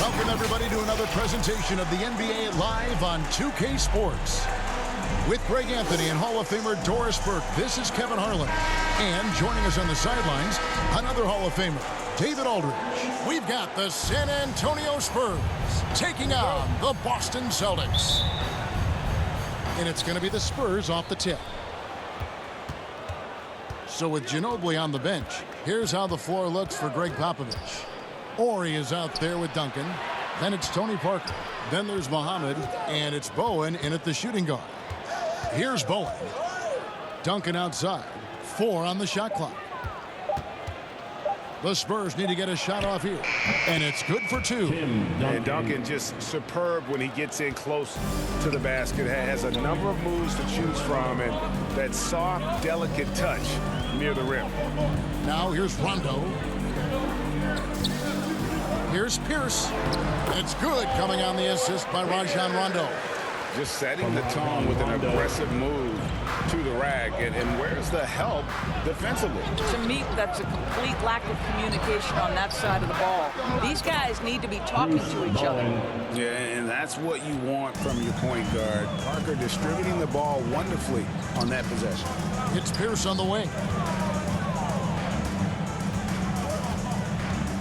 Welcome, everybody, to another presentation of the NBA Live on 2K Sports. With Greg Anthony and Hall of Famer Doris Burke, this is Kevin Harlan. And joining us on the sidelines, another Hall of Famer, David Aldridge. We've got the San Antonio Spurs taking on the Boston Celtics. And it's going to be the Spurs off the tip. So with Ginobili on the bench, here's how the floor looks for Greg Popovich. Ori is out there with Duncan. Then it's Tony Parker. Then there's Muhammad. And it's Bowen in at the shooting guard. Here's Bowen. Duncan outside. 4 on the shot clock. The Spurs need to get a shot off here. And it's good for 2. And Duncan just superb when he gets in close to the basket. Has a number of moves to choose from. And that soft, delicate touch near the rim. Now here's Rondo. Here's Pierce. It's good, coming on the assist by Rajon Rondo. Just setting the tone with an aggressive move to the rack. And where's the help defensively? To me, that's a complete lack of communication on that side of the ball. These guys need to be talking to each other. Yeah, and that's what you want from your point guard. Parker distributing the ball wonderfully on that possession. It's Pierce on the wing.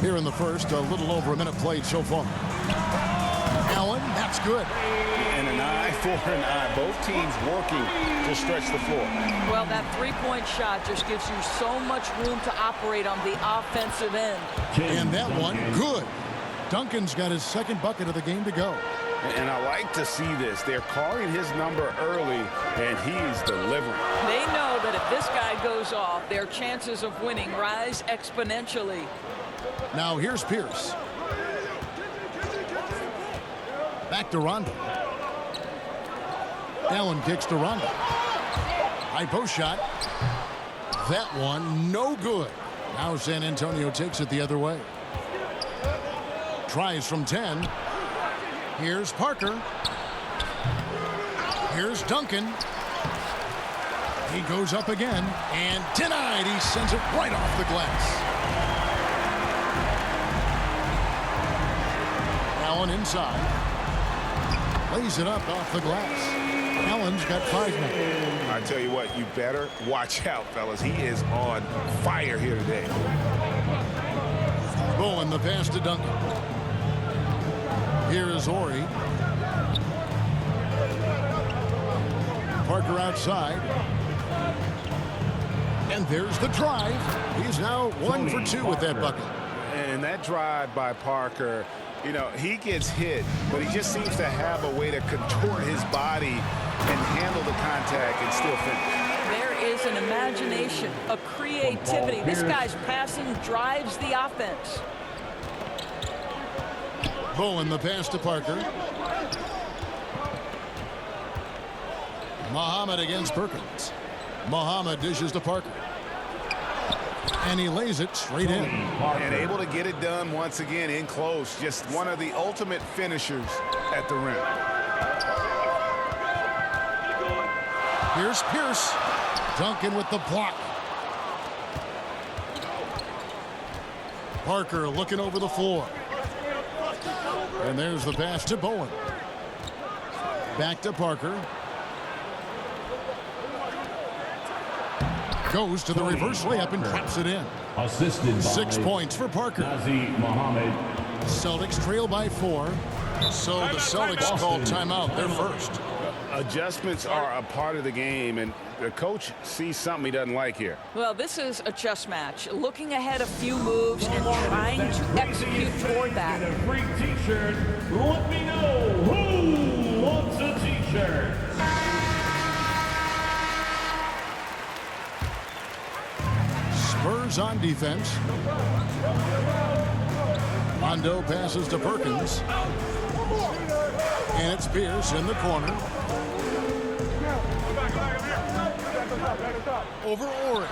Here in the first, a little over a minute played so far. Allen, that's good. And an eye for an eye. Both teams working to stretch the floor. Well, that three-point shot just gives you so much room to operate on the offensive end. And that one, good. Duncan's got his second bucket of the game to go. And I like to see this. They're calling his number early, and he's delivering. They know that if this guy goes off, their chances of winning rise exponentially. Now here's Pierce. Back to Rondo. Allen kicks to Rondo. High post shot. That one, no good. Now San Antonio takes it the other way. Tries from 10. Here's Parker. Here's Duncan. He goes up again and denied. He sends it right off the glass. Allen inside. Lays it up off the glass. Allen's got 5 now. I tell you what, you better watch out, fellas. He is on fire here today. Bowen, the pass to Duncan. Here is Ori. Parker outside. And there's the drive. He's now 1 for 2 with that bucket. And that drive by Parker, you know, he gets hit, but he just seems to have a way to contort his body and handle the contact and still finish. There is an imagination, a creativity. This guy's passing drives the offense. Bowen, the pass to Parker. Muhammad against Perkins. Muhammad dishes to Parker. And he lays it straight in. And able to get it done once again in close. Just one of the ultimate finishers at the rim. Here's Pierce. Duncan with the block. Parker looking over the floor. And there's the pass to Bowen. Back to Parker. Goes to the reverse layup and traps it in. Assisted by 6 points for Parker. Muhammad. Celtics trail by 4. So the Celtics call timeout. They're first. Adjustments are a part of the game, and the coach sees something he doesn't like here. Well, this is a chess match. Looking ahead a few moves and trying to execute toward that. A free t-shirt. Let me know who wants a t-shirt. Spurs on defense. Rondo passes to Perkins. And it's Pierce in the corner. Over Ori.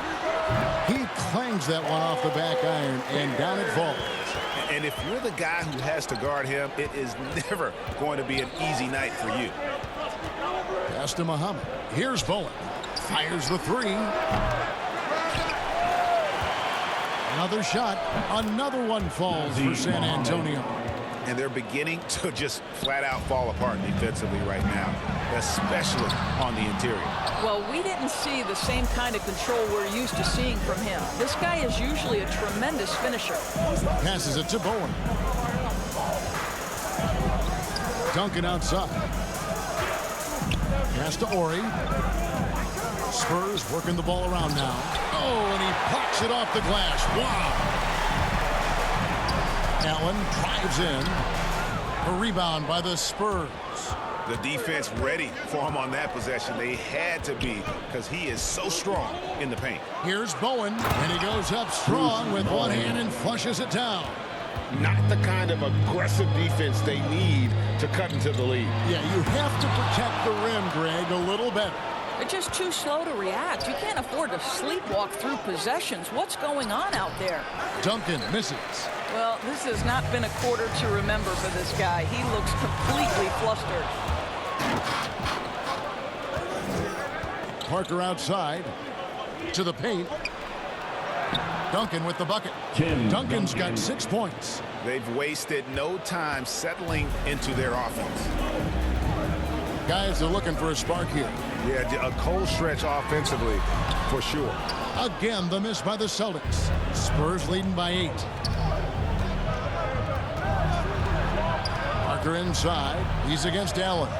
He clangs that one off the back iron, and down it falls. And if you're the guy who has to guard him, it is never going to be an easy night for you. Pass to Muhammad. Here's Bowen. Fires the 3. Another shot. Another one falls for San Antonio. And they're beginning to just flat out fall apart defensively right now, especially on the interior. Well, we didn't see the same kind of control we're used to seeing from him. This guy is usually a tremendous finisher. Passes it to Bowen. Duncan outside. Pass to Ori. Spurs working the ball around now. Oh, and he pops it off the glass. Wow. Allen drives in. A rebound by the Spurs. The defense ready for him on that possession. They had to be, because he is so strong in the paint. Here's Bowen, and he goes up strong with one hand and flushes it down. Not the kind of aggressive defense they need to cut into the lead. Yeah, you have to protect the rim, Greg, a little better. They're just too slow to react. You can't afford to sleepwalk through possessions. What's going on out there? Duncan misses. Well, this has not been a quarter to remember for this guy. He looks completely flustered. Parker outside to the paint. Duncan with the bucket. Duncan's got 6 points. They've wasted no time settling into their offense. Guys are looking for a spark here. Yeah, a cold stretch offensively for sure. Again, the miss by the Celtics. Spurs leading by 8. Parker inside. He's against Allen.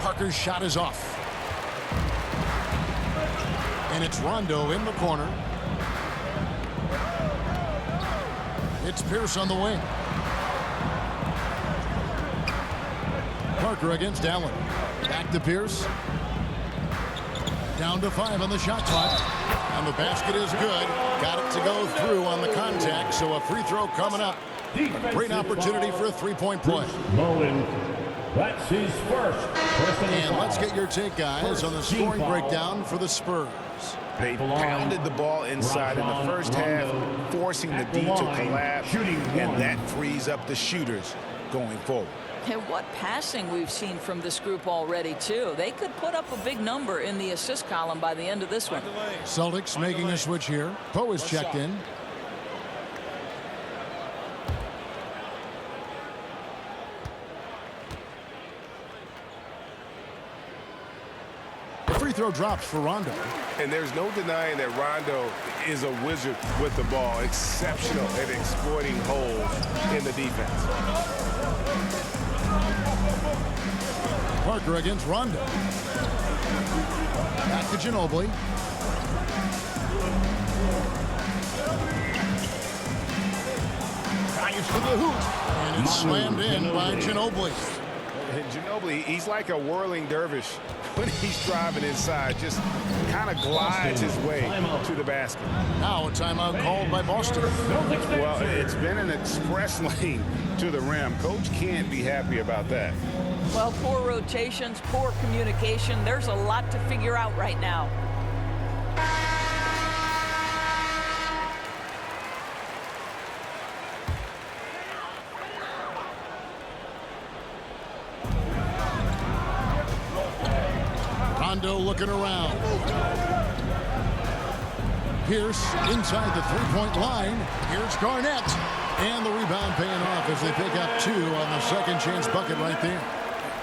Parker's shot is off. And it's Rondo in the corner. It's Pierce on the wing. Parker against Allen. Back to Pierce. Down to 5 on the shot clock. And the basket is good. Got it to go through on the contact, so a free throw coming up. A great opportunity for a three-point play. Mullen, that's his first personal And foul. let's get your take, guys, on the scoring breakdown for the Spurs. They pounded the ball inside in the first half, forcing the D to collapse, and that frees up the shooters going forward. And what passing we've seen from this group already, too. They could put up a big number in the assist column by the end of this one. Celtics making a switch here. Poe is checked in. The free throw drops for Rondo. And there's no denying that Rondo is a wizard with the ball, exceptional at exploiting holes in the defense. Parker against Rondo. Back to Ginobili. Drives for the hoop. And it's slammed in by Ginobili. And Ginobili, he's like a whirling dervish when he's driving inside, just kind of glides his way to the basket. Now a timeout called by Boston. Well, it's been an express lane to the rim. Coach can't be happy about that. Well, poor rotations, poor communication. There's a lot to figure out right now. Rondo looking around. Pierce inside the three-point line. Here's Garnett. And the rebound paying off as they pick up 2 on the second chance bucket right there.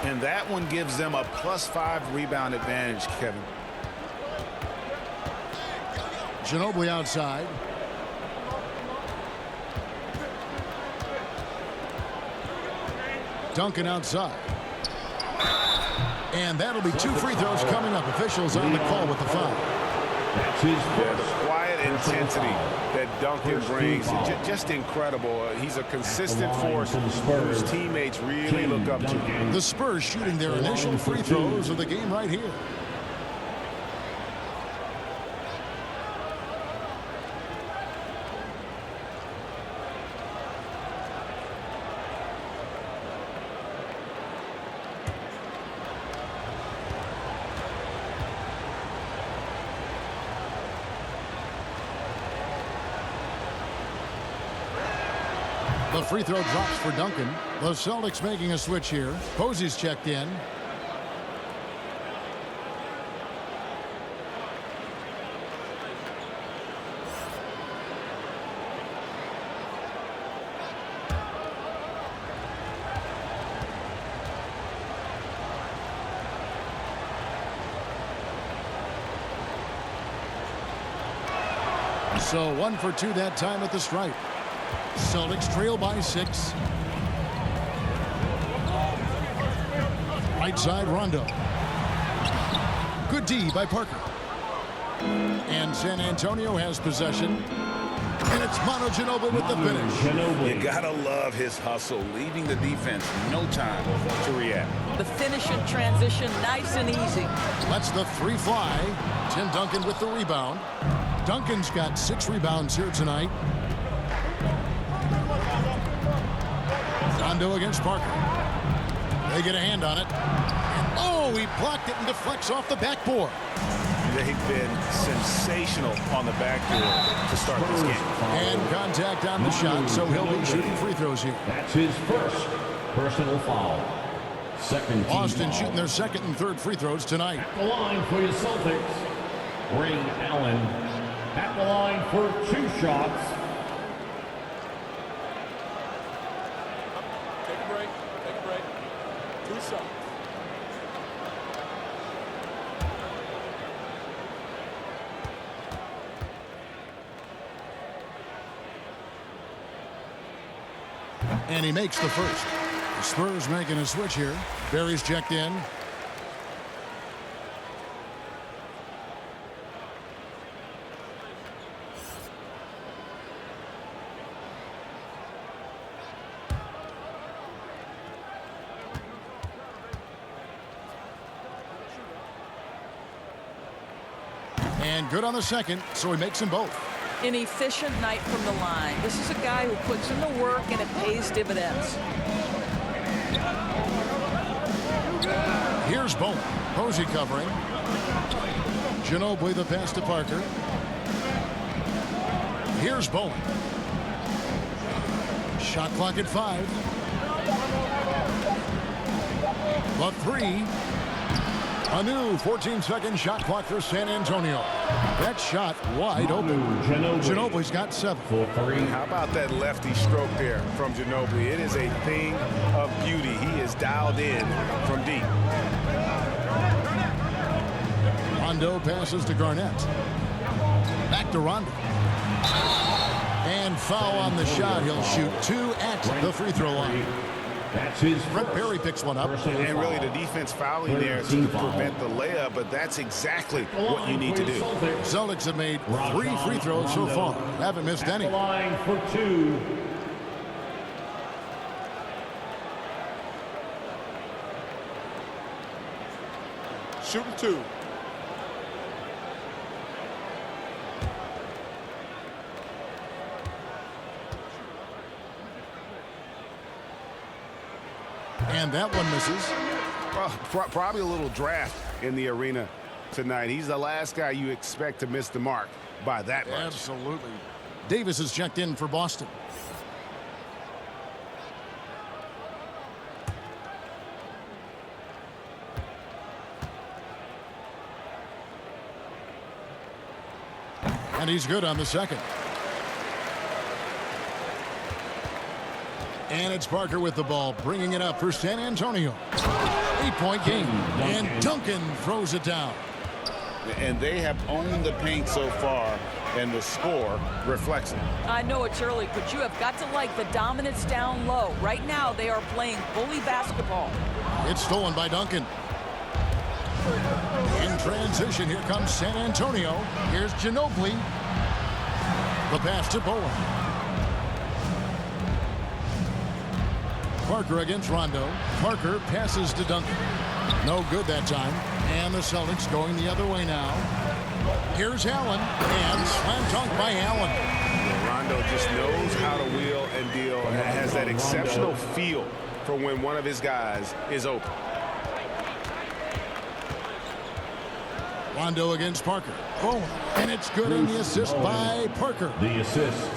And that one gives them a +5 rebound advantage, Kevin. Ginobili outside. Duncan outside. And that'll be 2 free throws coming up. Officials on the call with the foul. That's his Yeah, the first. quiet intensity that Duncan brings, just incredible. He's a consistent force whose teammates really look up to. The Spurs shooting their initial free throws of the game right here. The free throw drops for Duncan. The Celtics making a switch here. Posey's checked in. So 1 for 2 that time at the stripe. Celtics trail by 6. Right side, Rondo. Good D by Parker. And San Antonio has possession. And it's Manu Ginobili with the finish. You gotta love his hustle, leaving the defense no time to react. The finish in transition, nice and easy. Lets the 3 fly. Tim Duncan with the rebound. Duncan's got 6 rebounds here tonight. Rondo against Parker. They get a hand on it. And oh, he blocked it and deflects off the backboard. They've been sensational on the backboard to start this game. And contact on the shot, so he'll be shooting free throws here. That's his first personal foul. Second team Boston foul. shooting their second and third free throws tonight. At the line for your Celtics, Ray Allen. At the line for 2 shots. Take a break. 2 shots. And he makes the first. The Spurs making a switch here. Barry's checked in. And good on the second, so he makes them both. An efficient night from the line. This is a guy who puts in the work and it pays dividends. Here's Bowman. Posey covering. Ginobili the pass to Parker. Here's Bowman. Shot clock at 5. The 3. A new 14-second shot clock for San Antonio. That shot wide open. Ginobili's got 7. How about that lefty stroke there from Ginobili? It is a thing of beauty. He is dialed in from deep. Rondo passes to Garnett. Back to Rondo. And foul on the shot. He'll shoot 2 at the free throw line. That's his Brett Perry picks one up. And really the defense fouling there to prevent the layup, but that's exactly what you need to do. Celtics have made 3 free throws so far. Haven't missed any. At the line for 2. Shooting 2. And that one misses. Well, probably a little draft in the arena tonight. He's the last guy you expect to miss the mark by that much. Absolutely. Davis is checked in for Boston. And he's good on the second. And it's Parker with the ball, bringing it up for San Antonio. 8-point game. And Duncan throws it down. And they have owned the paint so far, and the score reflects it. I know it's early, but you have got to like the dominance down low. Right now, they are playing bully basketball. It's stolen by Duncan. In transition, here comes San Antonio. Here's Ginobili. The pass to Bowen. Parker against Rondo. Parker passes to Duncan. No good that time. And the Celtics going the other way now. Here's Allen. And slam dunk by Allen. Rondo just knows how to wheel and deal and has that exceptional feel for when one of his guys is open. Rondo against Parker. Oh, and it's good on the assist by Parker. The assist.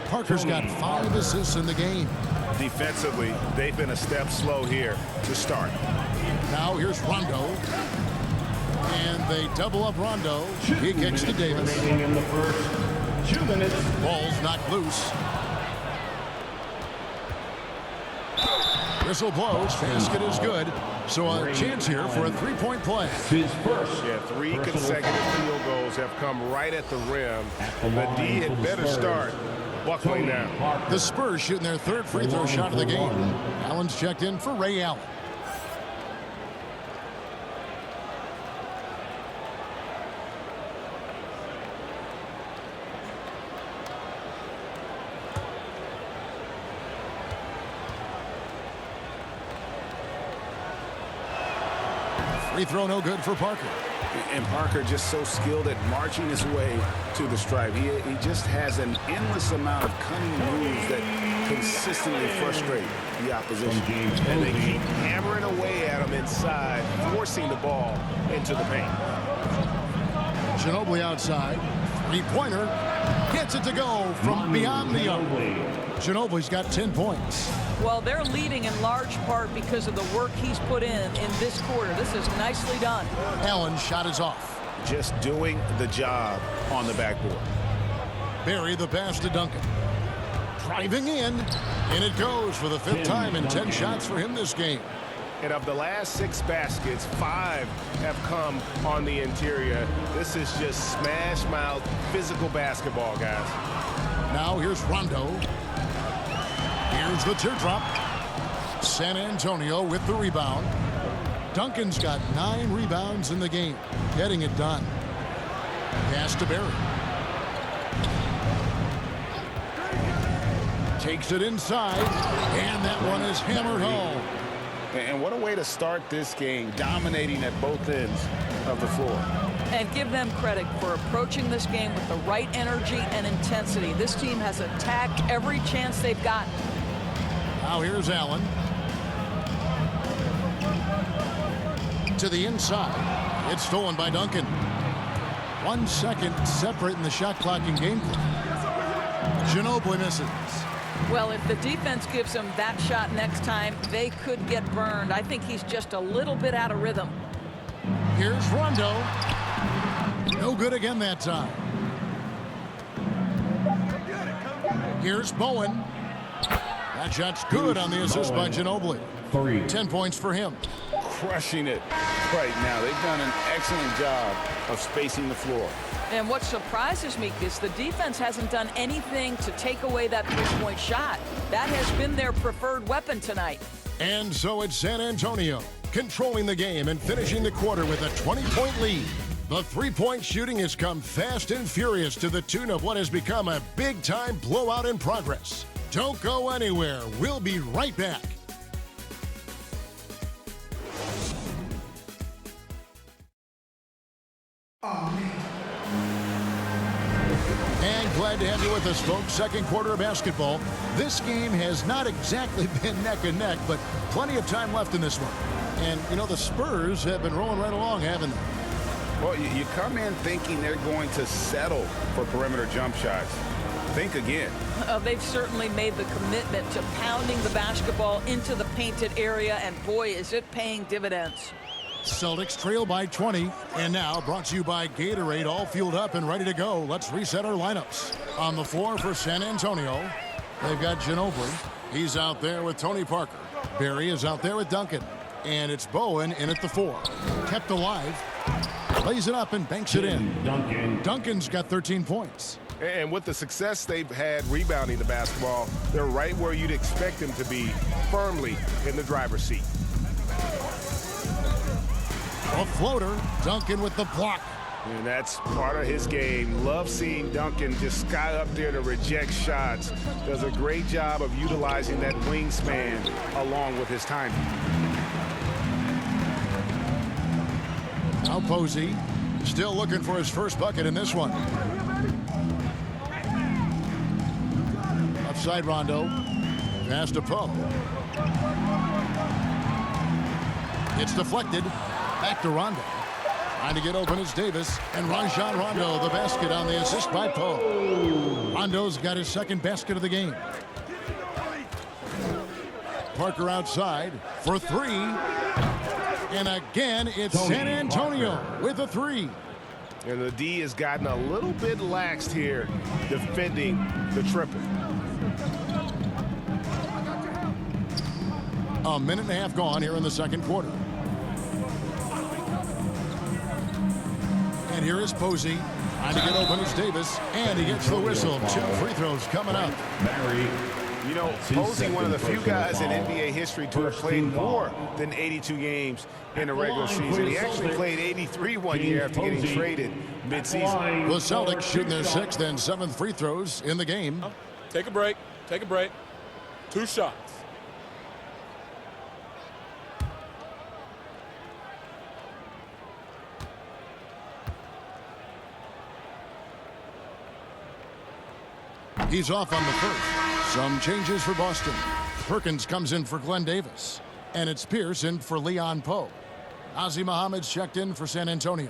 Parker's got 5 assists in the game. Defensively, they've been a step slow here to start. Now here's Rondo. And they double up Rondo. He kicks to Davis. Remaining in the first 2 minutes. Ball's knocked loose. Whistle blows. Basket is good. So a chance here for a three-point play. His first. Yeah, 3 consecutive field goals have come right at the rim. The D had better start buckling down. The Spurs shooting their third free throw shot of the game. Allen's checked in for Ray Allen. Free throw no good for Parker. And Parker just so skilled at marching his way to the stripe. He just has an endless amount of cunning moves that consistently frustrate the opposition. And they keep hammering away at him inside, forcing the ball into the paint. Ginobili outside. Three-pointer. Gets it to go from beyond the arc. Ginobili's got 10 points. Well, they're leading in large part because of the work he's put in this quarter. This is nicely done. Allen's shot is off. Just doing the job on the backboard. Barry the pass to Duncan. Driving in. And it goes for the 5th time in 10 shots for him this game. And of the last 6 baskets, 5 have come on the interior. This is just smash mouth physical basketball, guys. Now here's Rondo. Here's the teardrop. San Antonio with the rebound. Duncan's got 9 rebounds in the game. Getting it done. Pass to Barry. Takes it inside. And that one is hammered home. And what a way to start this game, dominating at both ends of the floor. And give them credit for approaching this game with the right energy and intensity. This team has attacked every chance they've gotten. Now here's Allen. To the inside. It's stolen by Duncan. 1 second separating the shot clock and game clock. Ginobili misses. Well, if the defense gives him that shot next time, they could get burned. I think he's just a little bit out of rhythm. Here's Rondo. No good again that time. Here's Bowen. That shot's good on the assist by Ginobili. 10 points for him. Crushing it right now. They've done an excellent job of spacing the floor. And what surprises me is the defense hasn't done anything to take away that three-point shot. That has been their preferred weapon tonight. And so it's San Antonio controlling the game and finishing the quarter with a 20-point lead. The three-point shooting has come fast and furious to the tune of what has become a big-time blowout in progress. Don't go anywhere. We'll be right back. And glad to have you with us, folks. Second quarter of basketball. This game has not exactly been neck and neck, but plenty of time left in this one. And, you know, the Spurs have been rolling right along, haven't they? Well, you come in thinking they're going to settle for perimeter jump shots. Think again. They've certainly made the commitment to pounding the basketball into the painted area, and boy, is it paying dividends. Celtics trail by 20, and now brought to you by Gatorade, all fueled up and ready to go. Let's reset our lineups. On the floor for San Antonio, they've got Ginobili. He's out there with Tony Parker. Barry is out there with Duncan. And it's Bowen in at the 4. Kept alive. Lays it up and banks it in. Duncan's got 13 points. And with the success they've had rebounding the basketball, they're right where you'd expect them to be, firmly in the driver's seat. A floater. Duncan with the block. And that's part of his game. Love seeing Duncan just sky up there to reject shots. Does a great job of utilizing that wingspan along with his timing. Now Posey still looking for his first bucket in this one. Outside Rondo. Pass to Poe. It's deflected. Back to Rondo. Trying to get open is Davis. And Rajon Rondo, the basket on the assist by Poe. Rondo's got his second basket of the game. Parker outside for 3. And again, it's San Antonio with a 3. And the D has gotten a little bit laxed here defending the triple. A minute and a half gone here in the second quarter. And here is Posey. Trying to get open is Davis. And he gets the whistle. 2 free throws coming up. You know, Posey, one of the few guys in NBA history to have played more than 82 games in the regular season. He actually played 83 one year after getting traded midseason. The Celtics shooting their 6th and 7th free throws in the game. Take a break. Take a break. 2 shots. He's off on the first. Some changes for Boston. Perkins comes in for Glenn Davis. And it's Pierce in for Leon Poe. Ozzie Muhammad's checked in for San Antonio.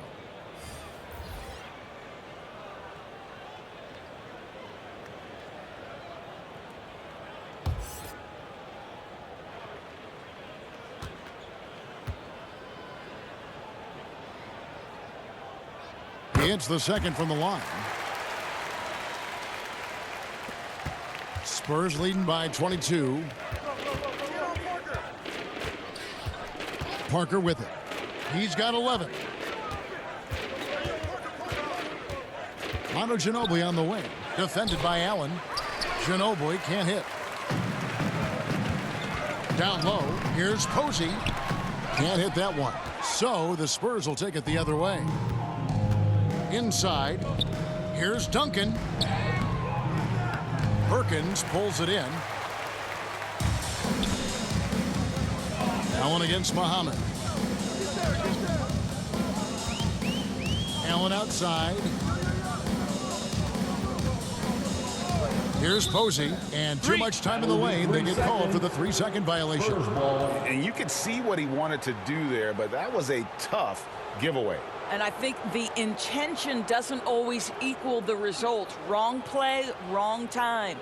He hits the second from the line. Spurs leading by 22. Parker with it. He's got 11. Manu Ginobili on the wing. Defended by Allen. Ginobili can't hit. Down low. Here's Posey. Can't hit that one. So the Spurs will take it the other way. Inside. Here's Duncan. Perkins pulls it in. Allen against Muhammad. Allen outside. Here's Posey, and too much time in the lane. They get called for the 3-second violation. And you could see what he wanted to do there, but that was a tough giveaway. And I think the intention doesn't always equal the result. Wrong play, wrong time.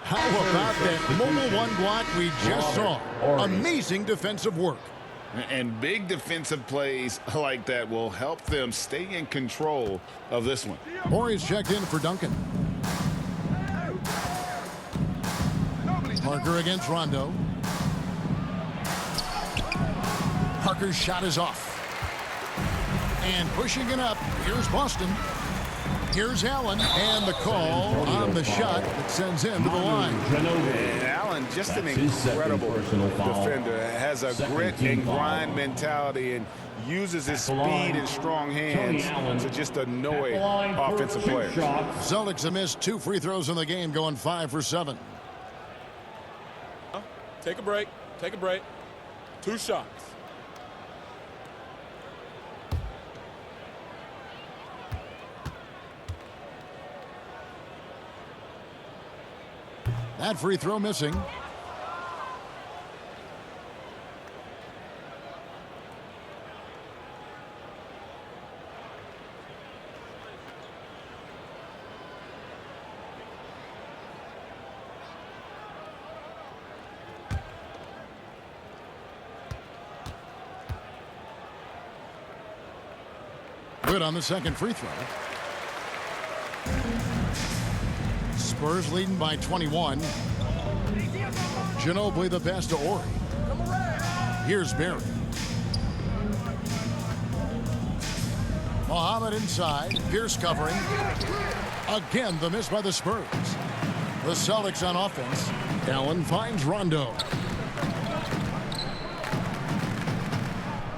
How about that mobile one block we just saw? Amazing defensive work. And big defensive plays like that will help them stay in control of this one. Morey's checked in for Duncan. Parker against Rondo. Parker's shot is off. And pushing it up, here's Boston. Here's Allen, and the call on the shot that sends him to the line. And Allen, just an incredible defender. Has a grit and grind mentality and uses his speed and strong hands to just annoy offensive players. Celtics have missed 2 free throws in the game, going 5 for 7. Take a break. Take a break. 2 shots. That free throw missing. Good on the second free throw. Spurs leading by 21. Ginobili the pass to Ori. Here's Barry. Muhammad inside. Pierce covering. Again, the miss by the Spurs. The Celtics on offense. Allen finds Rondo.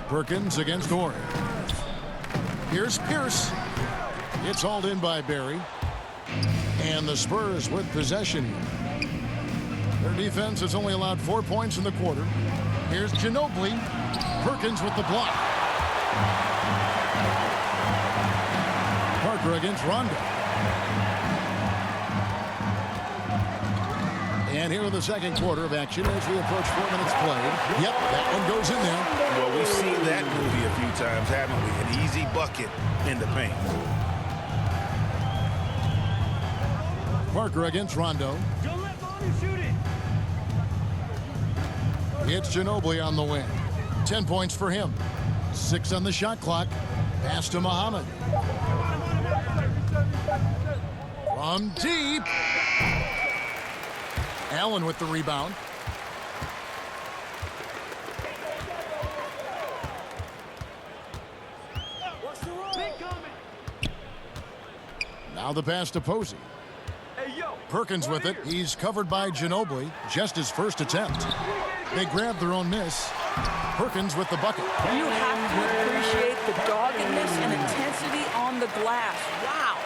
Perkins against Ori. Here's Pierce. It's hauled in by Barry. And the Spurs with possession here. Their defense has only allowed 4 points in the quarter. Here's Ginobili. Perkins with the block. Parker against Rondo. And here in the second quarter of action as we approach 4 minutes played. Yep, that one goes in there. Well, we've seen that movie a few times, haven't we? An easy bucket in the paint. Parker against Rondo. Don't let Lonnie shoot it. It's Ginobili on the wing. 10 points for him. 6 on the shot clock. Pass to Muhammad. From deep. Allen with the rebound. Now the pass to Posey. Perkins with it. He's covered by Ginobili. Just his first attempt. They grab their own miss. Perkins with the bucket. You have to appreciate the doggedness and intensity on the glass. Wow.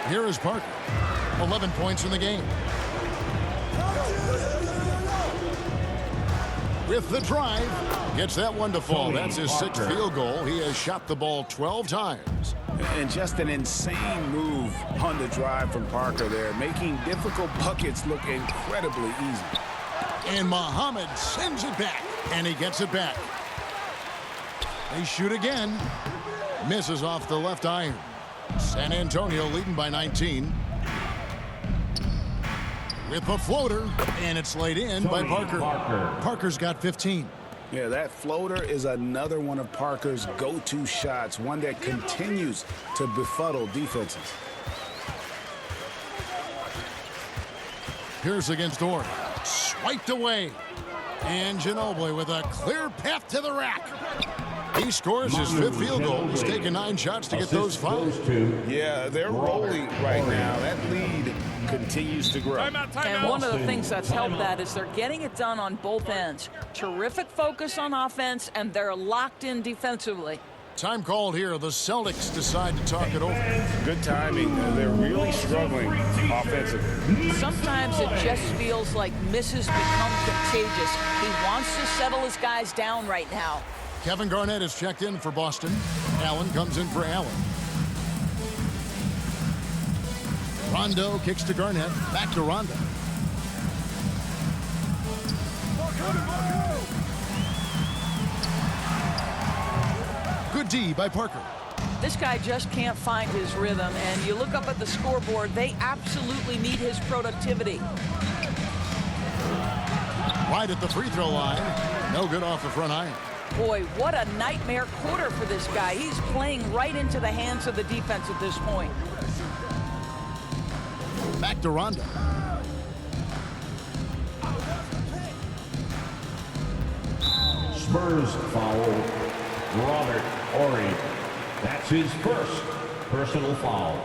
Here is Parker. 11 points in the game. With the drive. Gets that one to fall. That's his 6th field goal. He has shot the ball 12 times. And just an insane move on the drive from Parker there, making difficult buckets look incredibly easy. And Muhammad sends it back, and he gets it back. They shoot again. Misses off the left iron. San Antonio leading by 19. With the floater, and it's laid in by Parker. Parker's got 15. Yeah, that floater is another one of Parker's go-to shots, one that continues to befuddle defenses. Pierce against Orr. Swiped away. And Ginobili with a clear path to the rack. He scores his 5th field goal. He's taken 9 shots to get those 5. Yeah, they're rolling right now. That lead continues to grow. And one of the things that's helped that is they're getting it done on both ends. Terrific focus on offense, and they're locked in defensively. Time called here. The Celtics decide to talk it over. Good timing. They're really struggling offensively. Sometimes it just feels like misses become contagious. He wants to settle his guys down right now. Kevin Garnett is checked in for Boston. Allen comes in for Allen. Rondo kicks to Garnett. Back to Rondo. Good D by Parker. This guy just can't find his rhythm, and you look up at the scoreboard, they absolutely need his productivity. Right at the free throw line. No good off the front iron. Boy, what a nightmare quarter for this guy. He's playing right into the hands of the defense at this point. Back to Rondo. Spurs foul, Robert Horry. That's his first personal foul.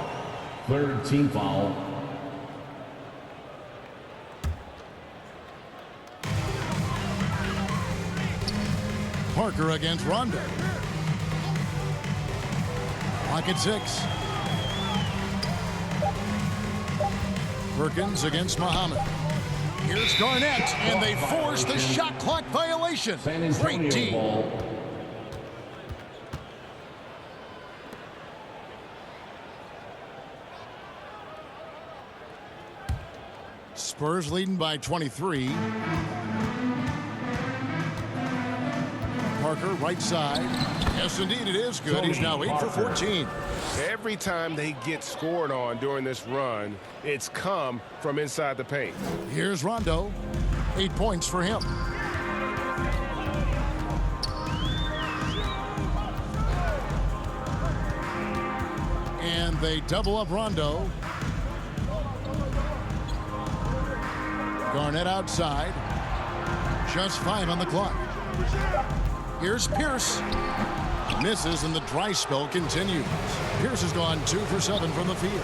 3rd team foul. Parker against Rondo. Clock at 6. Perkins against Muhammad. Here's Garnett, and they force the shot clock violation. Great D. Spurs leading by 23. Parker, right side. Yes, indeed, it is good. He's now 8 for 14. Every time they get scored on during this run, it's come from inside the paint. Here's Rondo. 8 points for him. And they double up Rondo. Garnett outside. Just 5 on the clock. Here's Pierce. Misses, and the dry spell continues. Pierce has gone 2 for 7 from the field.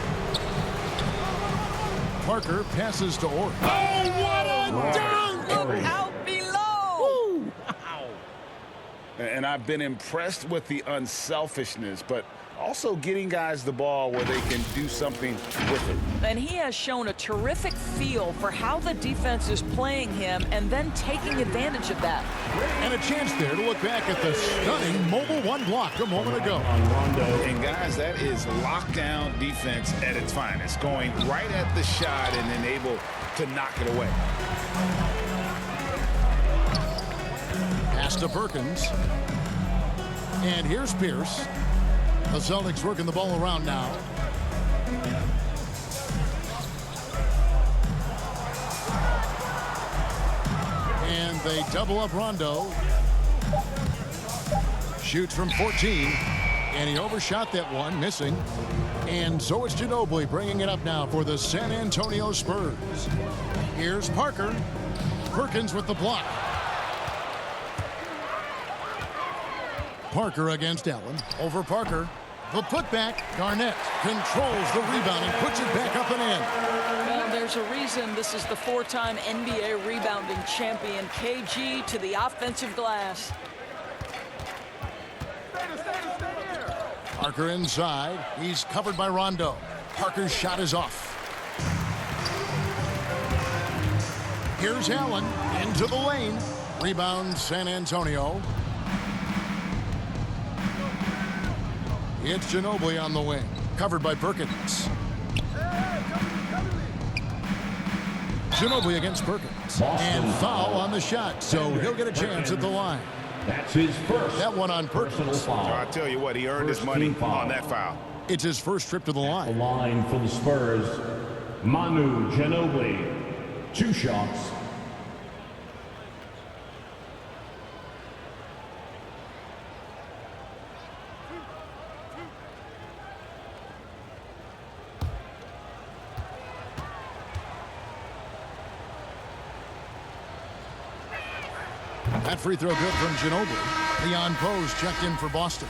Parker passes to Orr. Oh, what a dunk! Look out below! Wow. And I've been impressed with the unselfishness, but also getting guys the ball where they can do something with it. And he has shown a terrific feel for how the defense is playing him and then taking advantage of that. And a chance there to look back at the stunning mobile 1 block a moment ago. And guys, that is lockdown defense at its finest, going right at the shot and then able to knock it away. Pass to Perkins. And here's Pierce. The Celtics working the ball around now. And they double up Rondo. Shoots from 14. And he overshot that one, missing. And so it's Ginobili bringing it up now for the San Antonio Spurs. Here's Parker. Perkins with the block. Parker against Allen. Over Parker. The putback, Garnett controls the rebound and puts it back up and in. Well, there's a reason this is the 4-time NBA rebounding champion, KG, to the offensive glass. Parker inside. He's covered by Rondo. Parker's shot is off. Here's Allen into the lane. Rebound, San Antonio. It's Ginobili on the wing, covered by Perkins. Ginobili against Perkins. And foul on the shot, so he'll get a chance at the line. That's his first. That one on Perkins. I tell you what, he earned his money on that foul. It's his first trip to the The line. line for the Spurs, Manu Ginobili. 2 shots. That free throw good from Ginobili. Leon Pose checked in for Boston.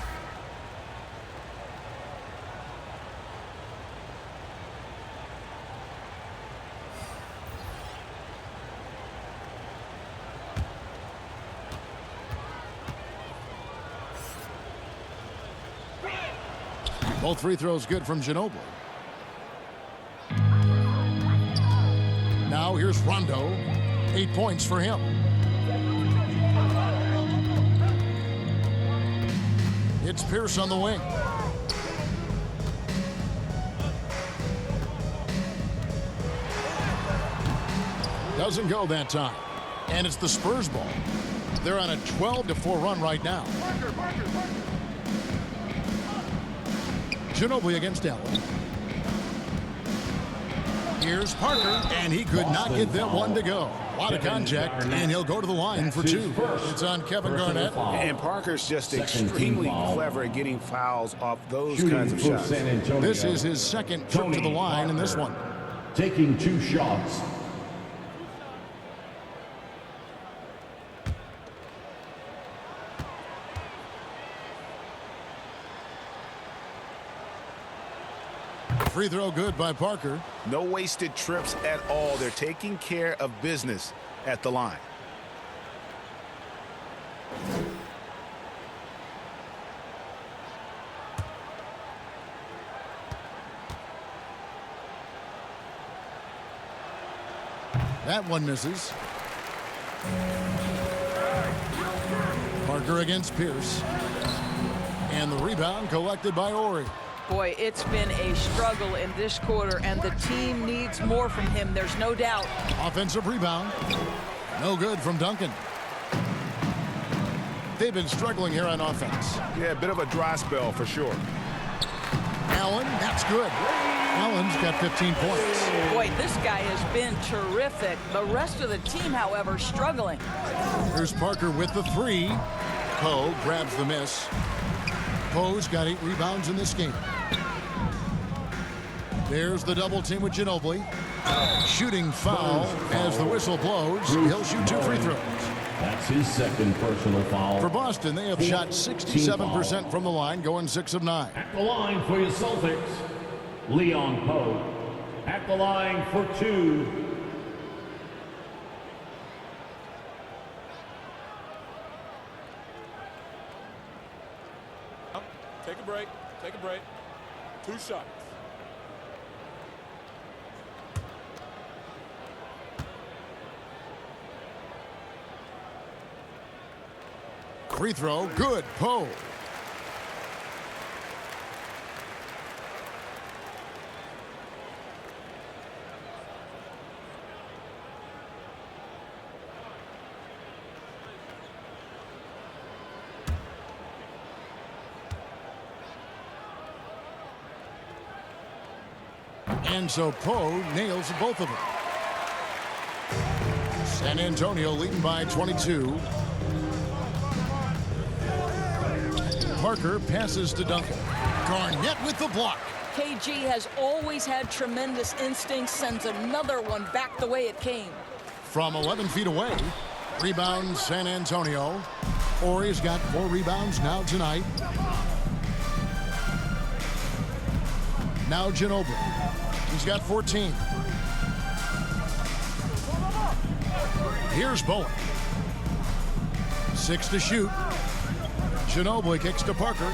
Both free throws good from Ginobili. Now here's Rondo. 8 points for him. It's Pierce on the wing. Doesn't go that time. And it's the Spurs ball. They're on a 12-4 run right now. Ginobili against Allen. Here's Parker, and he could not get that one to go. A lot of contact, and he'll go to the line for 2. It's on Kevin Garnett. And Parker's just extremely clever at getting fouls off those kinds of shots. This is his second trip to the line in this one. Taking 2 shots. Free throw good by Parker. No wasted trips at all. They're taking care of business at the line. That one misses. Parker against Pierce. And the rebound collected by Ori. Boy, it's been a struggle in this quarter, and the team needs more from him. There's no doubt. Offensive rebound. No good from Duncan. They've been struggling here on offense. Yeah, a bit of a dry spell for sure. Allen, that's good. Allen's got 15 points. Boy, this guy has been terrific. The rest of the team, however, struggling. Here's Parker with the 3. Poe grabs the miss. Poe's got 8 rebounds in this game. There's the double team with Ginobili. Shooting foul as the whistle blows. He'll shoot 2 free throws. That's his second personal foul. For Boston, they have shot 67% from the line, going 6 of 9. At the line for your Celtics, Leon Poe. At the line for 2. Take a break. Take a break. 2 shots. Free throw, good. Poe. And so Poe nails both of them. San Antonio leading by 22. Parker passes to Duncan. Garnett with the block. KG has always had tremendous instincts, sends another one back the way it came. From 11 feet away, rebound San Antonio. Ori's got 4 rebounds now tonight. Now Ginobili. He's got 14. Here's Bowen. 6 to shoot. Ginobili kicks to Parker.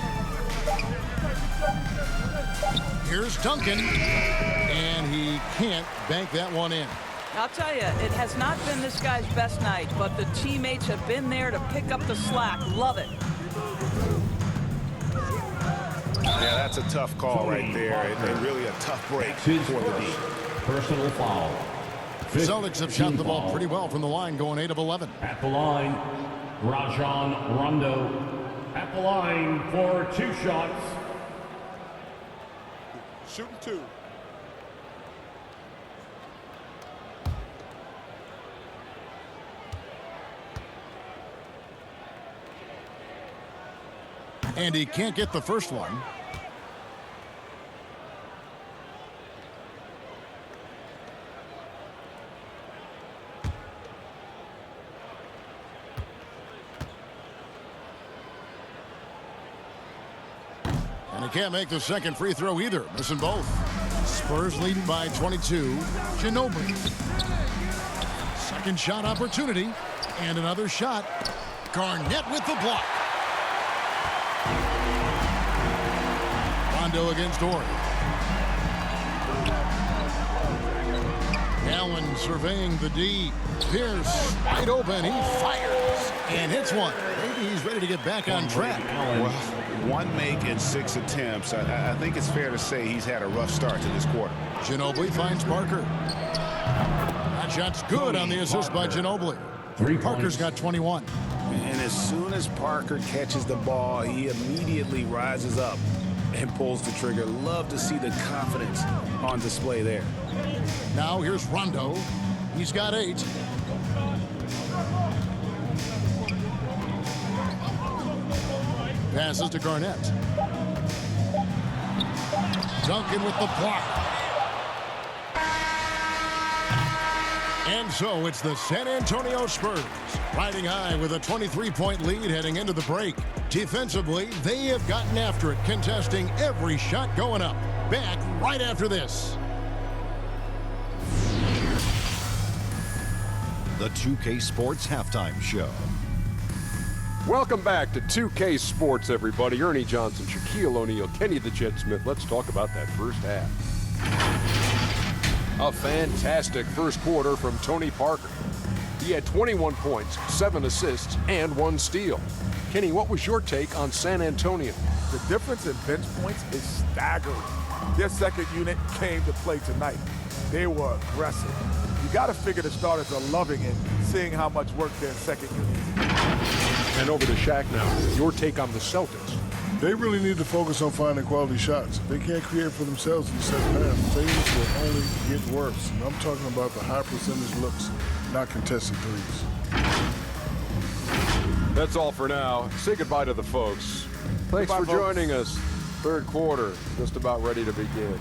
Here's Duncan. And he can't bank that one in. I'll tell you, it has not been this guy's best night, but the teammates have been there to pick up the slack. Love it. Yeah, that's a tough call right there, and really a tough break for the D. Personal foul. The Celtics have shot the ball pretty well from the line, going 8 of 11. At the line, Rajon Rondo. At the line for 2 shots. Shooting 2. And he can't get the first one. And he can't make the second free throw either, missing both. Spurs leading by 22. Ginobili. Second shot opportunity. And another shot. Garnett with the block. Rondo against Ori. Allen surveying the D. Pierce wide open. He fires and hits one. Maybe he's ready to get back on track. Well, 1 make in 6 attempts. I think it's fair to say he's had a rough start to this quarter. Ginobili finds Parker. That shot's good on the assist by Ginobili. Parker's got 21. And as soon as Parker catches the ball, he immediately rises up and pulls the trigger. Love to see the confidence on display there. Now here's Rondo. He's got 8. Passes to Garnett. Duncan with the block. And so it's the San Antonio Spurs riding high with a 23-point lead heading into the break. Defensively, they have gotten after it, contesting every shot going up. Back right after this. The 2K Sports Halftime Show. Welcome back to 2K Sports, everybody. Ernie Johnson, Shaquille O'Neal, Kenny the Jet Smith. Let's talk about that first half. A fantastic first quarter from Tony Parker. He had 21 points, 7 assists, and 1 steal. Kenny, what was your take on San Antonio? The difference in bench points is staggering. Their second unit came to play tonight. They were aggressive. You got to figure the starters are loving it, seeing how much work their second unit is. And over to Shaq now. Your take on the Celtics. They really need to focus on finding quality shots. If they can't create for themselves in the second half, things will only get worse. And I'm talking about the high percentage looks, not contested threes. That's all for now. Say goodbye to the folks. Thanks for joining us. Third quarter, just about ready to begin.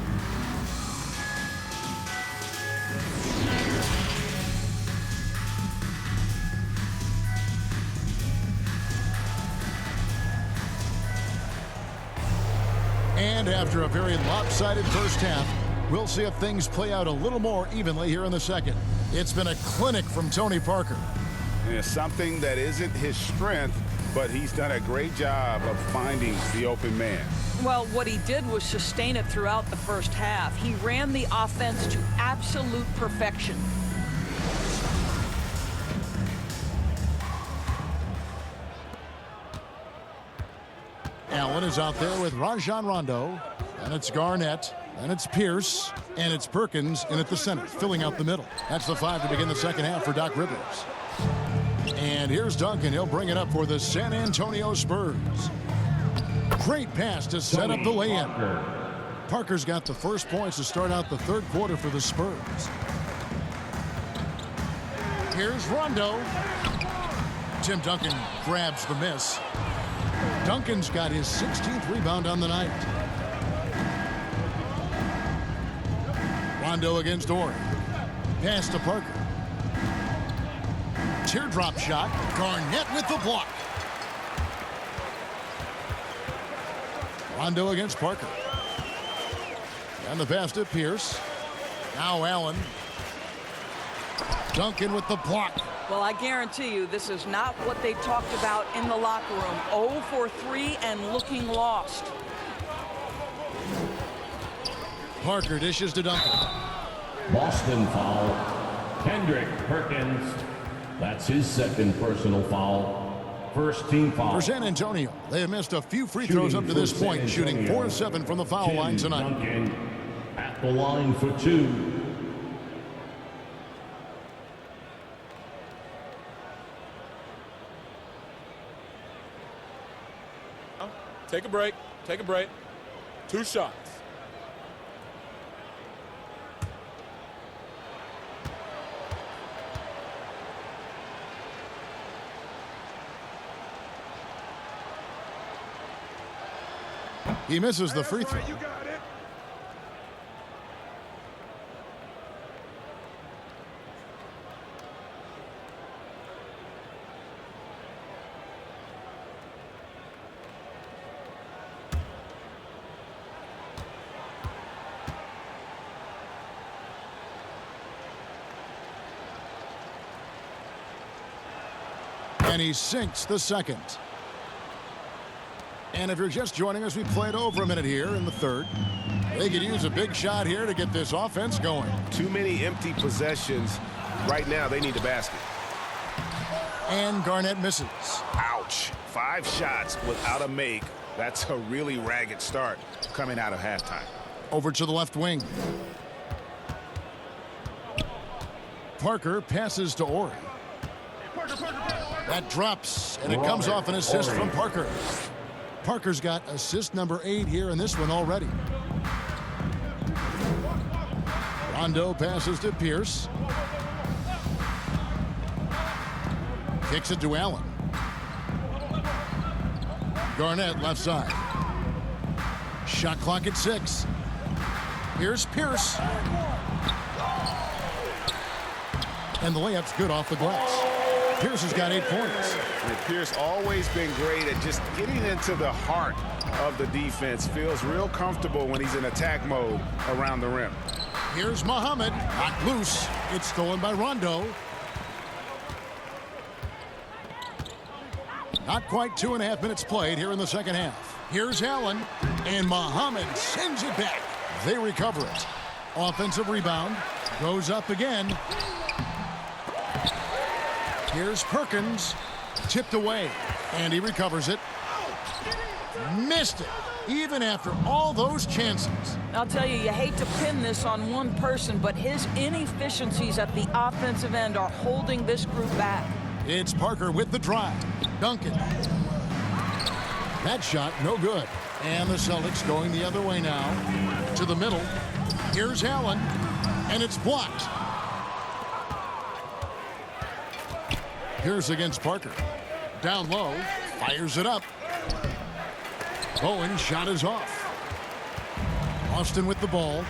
And after a very lopsided first half, we'll see if things play out a little more evenly here in the second. It's been a clinic from Tony Parker. And it's something that isn't his strength, but he's done a great job of finding the open man. Well, what he did was sustain it throughout the first half. He ran the offense to absolute perfection. Allen is out there with Rajon Rondo, and it's Garnett, and it's Pierce, and it's Perkins in at the center, filling out the middle. That's the 5 to begin the second half for Doc Rivers. And here's Duncan. He'll bring it up for the San Antonio Spurs. Great pass to set up the lay-in. Parker's got the first points to start out the third quarter for the Spurs. Here's Rondo. Tim Duncan grabs the miss. Duncan's got his 16th rebound on the night. Rondo against Ori. Pass to Parker. Teardrop shot. Garnett with the block. Rondo against Parker. And the pass to Pierce. Now Allen. Duncan with the block. Well, I guarantee you this is not what they talked about in the locker room. 0 for 3 and looking lost. Parker dishes to Duncan. Boston foul. Kendrick Perkins. That's his second personal foul. First team foul. For San Antonio, they have missed a few free throws up to this point, shooting 4-7 from the foul line tonight. Duncan at the line for 2. Take a break. Take a break. 2 shots. He misses the free throw. You got it. And he sinks the second. And if you're just joining us, we played over a minute here in the third. They could use a big shot here to get this offense going. Too many empty possessions. Right now, they need a basket. And Garnett misses. Ouch. 5 shots without a make. That's a really ragged start coming out of halftime. Over to the left wing. Parker passes to Ori. That drops, and it comes off an assist from Parker. Parker's got assist number 8 here in this one already. Rondo passes to Pierce. Kicks it to Allen. Garnett left side. Shot clock at 6. Here's Pierce. And the layup's good off the glass. Pierce has got 8 points. And Pierce always been great at just getting into the heart of the defense. Feels real comfortable when he's in attack mode around the rim. Here's Muhammad. Knocked loose. It's stolen by Rondo. Not quite 2.5 minutes played here in the second half. Here's Allen. And Muhammad sends it back. They recover it. Offensive rebound. Goes up again. Here's Perkins, tipped away, and he recovers it. Missed it, even after all those chances. I'll tell you, you hate to pin this on one person, but his inefficiencies at the offensive end are holding this group back. It's Parker with the drive. Duncan. That shot, no good. And the Celtics going the other way now. To the middle. Here's Allen, and it's blocked. Pierce against Parker. Down low, fires it up. Bowen's shot is off. Austin with the ball.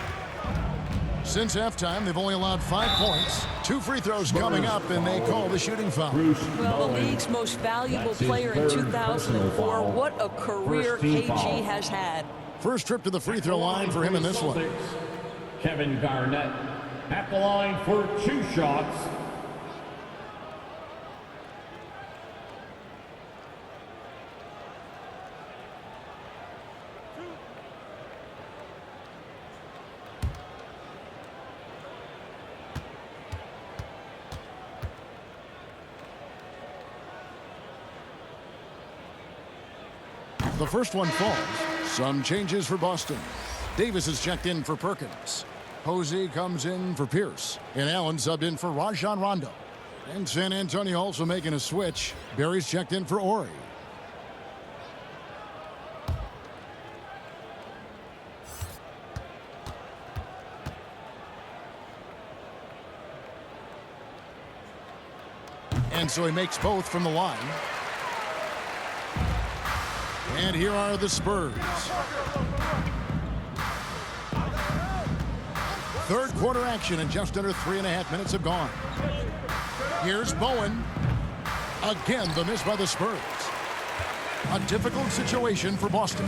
Since halftime, they've only allowed 5 points. 2 free throws coming up, and they call the shooting foul. Well, the league's most valuable player in 2004. What a career KG has had. First trip to the free throw line for him in this one. Kevin Garnett at the line for 2 shots. The first one falls. Some changes for Boston. Davis is checked in for Perkins. Posey comes in for Pierce. And Allen subbed in for Rajon Rondo. And San Antonio also making a switch. Barry's checked in for Ori. And so he makes both from the line. And here are the Spurs. Third quarter action, and just under 3.5 minutes have gone. Here's Bowen. Again, the miss by the Spurs. A difficult situation for Boston.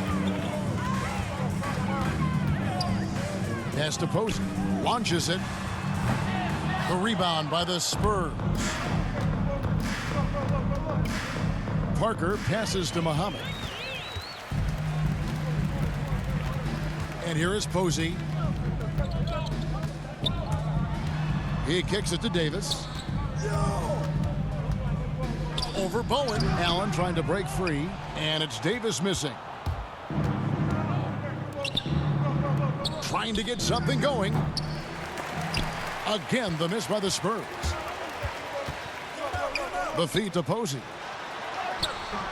Pass to Posey. Launches it. The rebound by the Spurs. Parker passes to Muhammad. And here is Posey. He kicks it to Davis. Over Bowen. Allen trying to break free. And it's Davis missing. Trying to get something going. Again, the miss by the Spurs. The feed to Posey.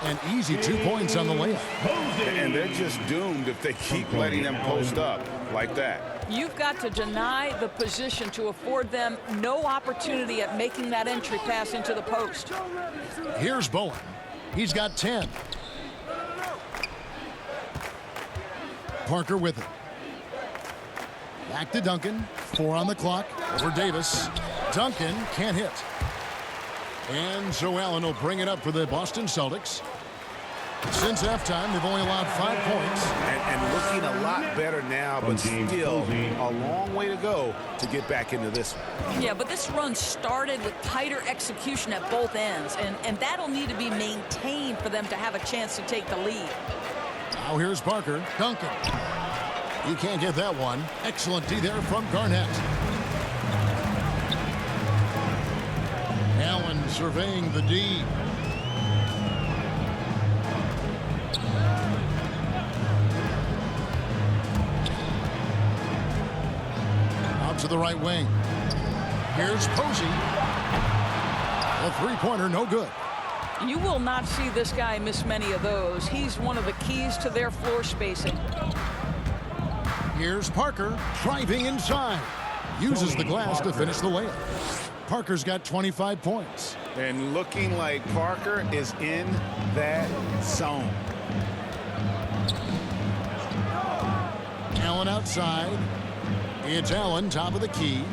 An easy 2 points on the layup. And they're just doomed if they keep letting them post up like that. You've got to deny the position to afford them no opportunity at making that entry pass into the post. Here's Bowen. He's got 10. Parker with it. Back to Duncan. 4 on the clock. Over Davis. Duncan can't hit. And so Allen will bring it up for the Boston Celtics. Since halftime, they've only allowed 5 points. And looking a lot better now, but still a long way to go to get back into this one. Yeah, but this run started with tighter execution at both ends, and that'll need to be maintained for them to have a chance to take the lead. Now here's Parker. Duncan. You can't get that one. Excellent D there from Garnett. Allen surveying the D. Out to the right wing. Here's Posey. A three-pointer, no good. You will not see this guy miss many of those. He's one of the keys to their floor spacing. Here's Parker driving inside. Uses the glass to finish the layup. Parker's got 25 points. And looking like Parker is in that zone. Allen outside. It's Allen, top of the key.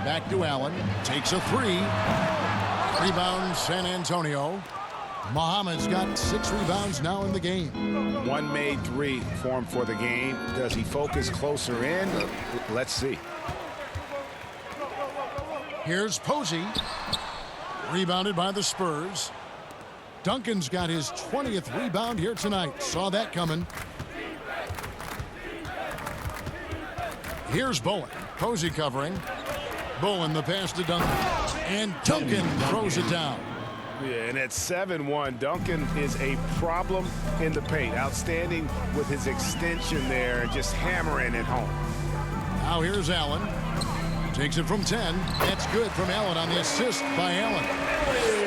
Back to Allen. Takes a three. Rebound San Antonio. Muhammad's got 6 rebounds now in the game. One made three for him for the game. Does he focus closer in? Let's see. Here's Posey. Rebounded by the Spurs. Duncan's got his 20th rebound here tonight. Saw that coming. Here's Bowen. Posey covering. Bowen the pass to Duncan. And Duncan throws it down. Yeah, and at 7-1, Duncan is a problem in the paint. Outstanding with his extension there and just hammering it home. Now here's Allen. Takes it from 10. That's good from Allen on the assist by Allen.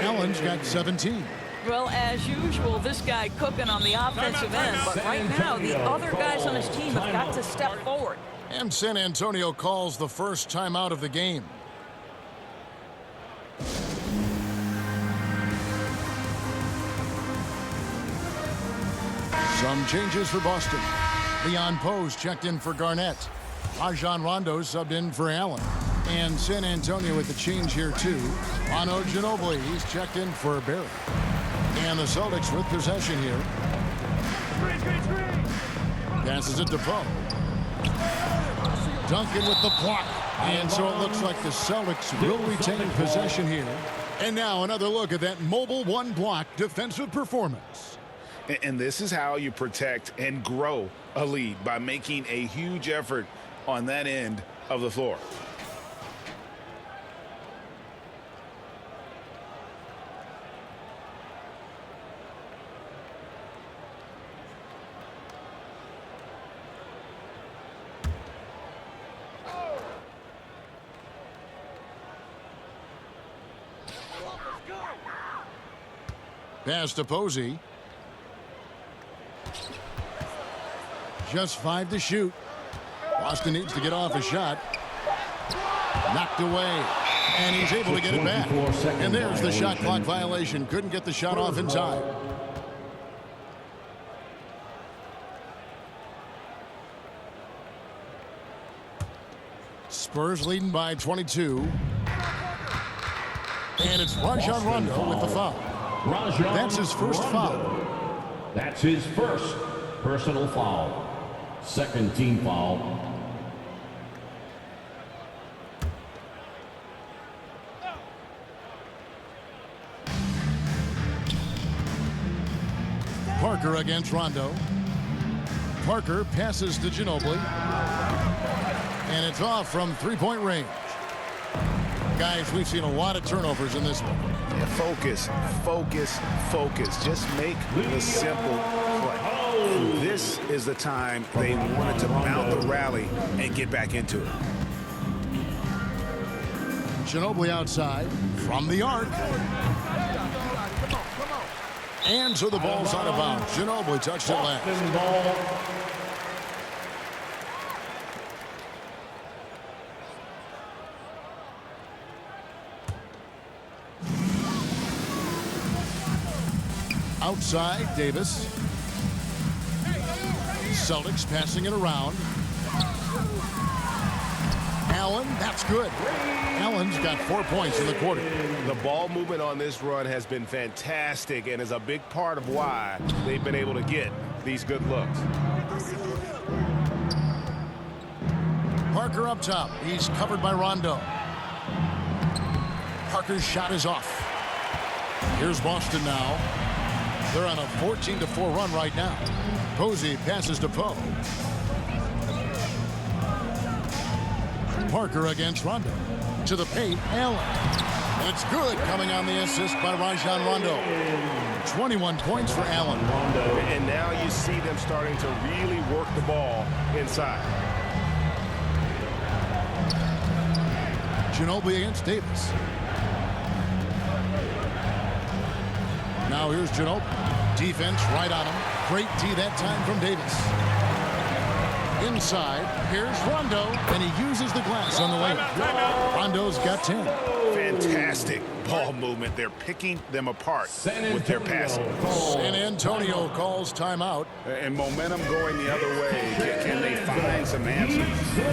Allen's got 17. Well, as usual, this guy cooking on the offensive end. But right now, the other guys on his team have got to step forward. And San Antonio calls the first timeout of the game. Some changes for Boston. Leon Poe's checked in for Garnett. Rajon Rondo subbed in for Allen. And San Antonio with the change here too. Manu Ginobili, he's checked in for Barry. And the Celtics with possession here. Passes it to Poe. Duncan with the block. And so it looks like the Celtics will retain possession here. And now another look at that mobile one block defensive performance. And this is how you protect and grow a lead, by making a huge effort on that end of the floor. Pass to Posey. Just 5 to shoot. Boston needs to get off a shot. Knocked away. And he's able to get it back. And there's the shot clock violation. Couldn't get the shot off in time. Spurs leading by 22. And it's Rajon Rondo with the foul. That's his first foul. That's his first personal foul. Second team foul. Parker against Rondo. Parker passes to Ginobili. And it's off from three-point range. Guys, we've seen a lot of turnovers in this one. Yeah, focus, focus, focus. Just make the simple play. This is the time they wanted to mount the rally and get back into it. Ginobili outside from the arc. And so the ball's out of bounds. Ginobili touched it last. Outside, Davis. Celtics passing it around. Allen, that's good. Allen's got 4 points in the quarter. The ball movement on this run has been fantastic and is a big part of why they've been able to get these good looks. Parker up top. He's covered by Rondo. Parker's shot is off. Here's Boston now. They're on a 14-4 run right now. Posey passes to Poe. Parker against Rondo. To the paint, Allen. It's good, coming on the assist by Rajon Rondo. 21 points for Allen. And now you see them starting to really work the ball inside. Ginobili against Davis. Now here's Ginobili. Defense right on him. Great D that time from Davis. Inside, here's Rondo, and he uses the glass on the way. Rondo's got 10. Fantastic ball movement. They're picking them apart with their passing. San Antonio calls timeout. And momentum going the other way. Can they find some answers?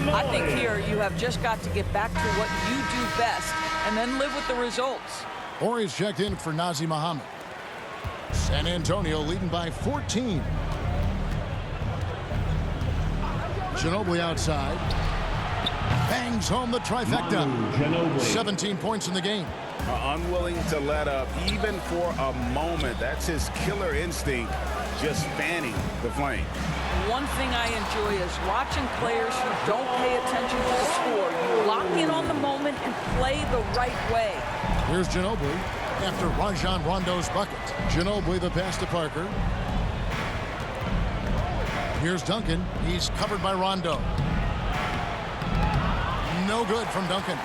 I think here you have just got to get back to what you do best and then live with the results. Horry's checked in for Nazi Muhammad. San Antonio leading by 14. Ginobili outside. Bangs home the trifecta. 17 points in the game. Unwilling to let up even for a moment. That's his killer instinct, just fanning the flame. One thing I enjoy is watching players who don't pay attention to the score. You lock in on the moment and play the right way. Here's Ginobili after Rajon Rondo's bucket. Ginobili the pass to Parker. Here's Duncan. He's covered by Rondo. No good from Duncan.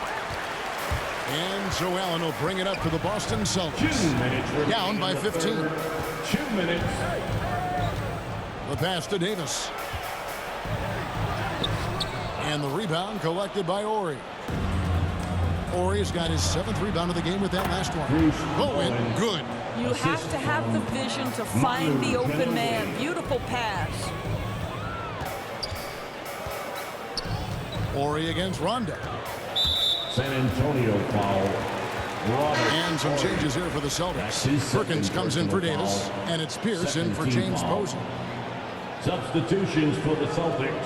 And Joe Allen will bring it up to the Boston Celtics. Down by 15. 2 minutes. The pass to Davis. And the rebound collected by Horry. Horry's got his 7th rebound of the game with that last one. Go in. Good. You have to have the vision to find the open man. Beautiful pass. Horry against Rondo. San Antonio foul. And some changes here for the Celtics. Perkins comes in for Davis, and it's Pierce in for James Posey. Substitutions for the Celtics.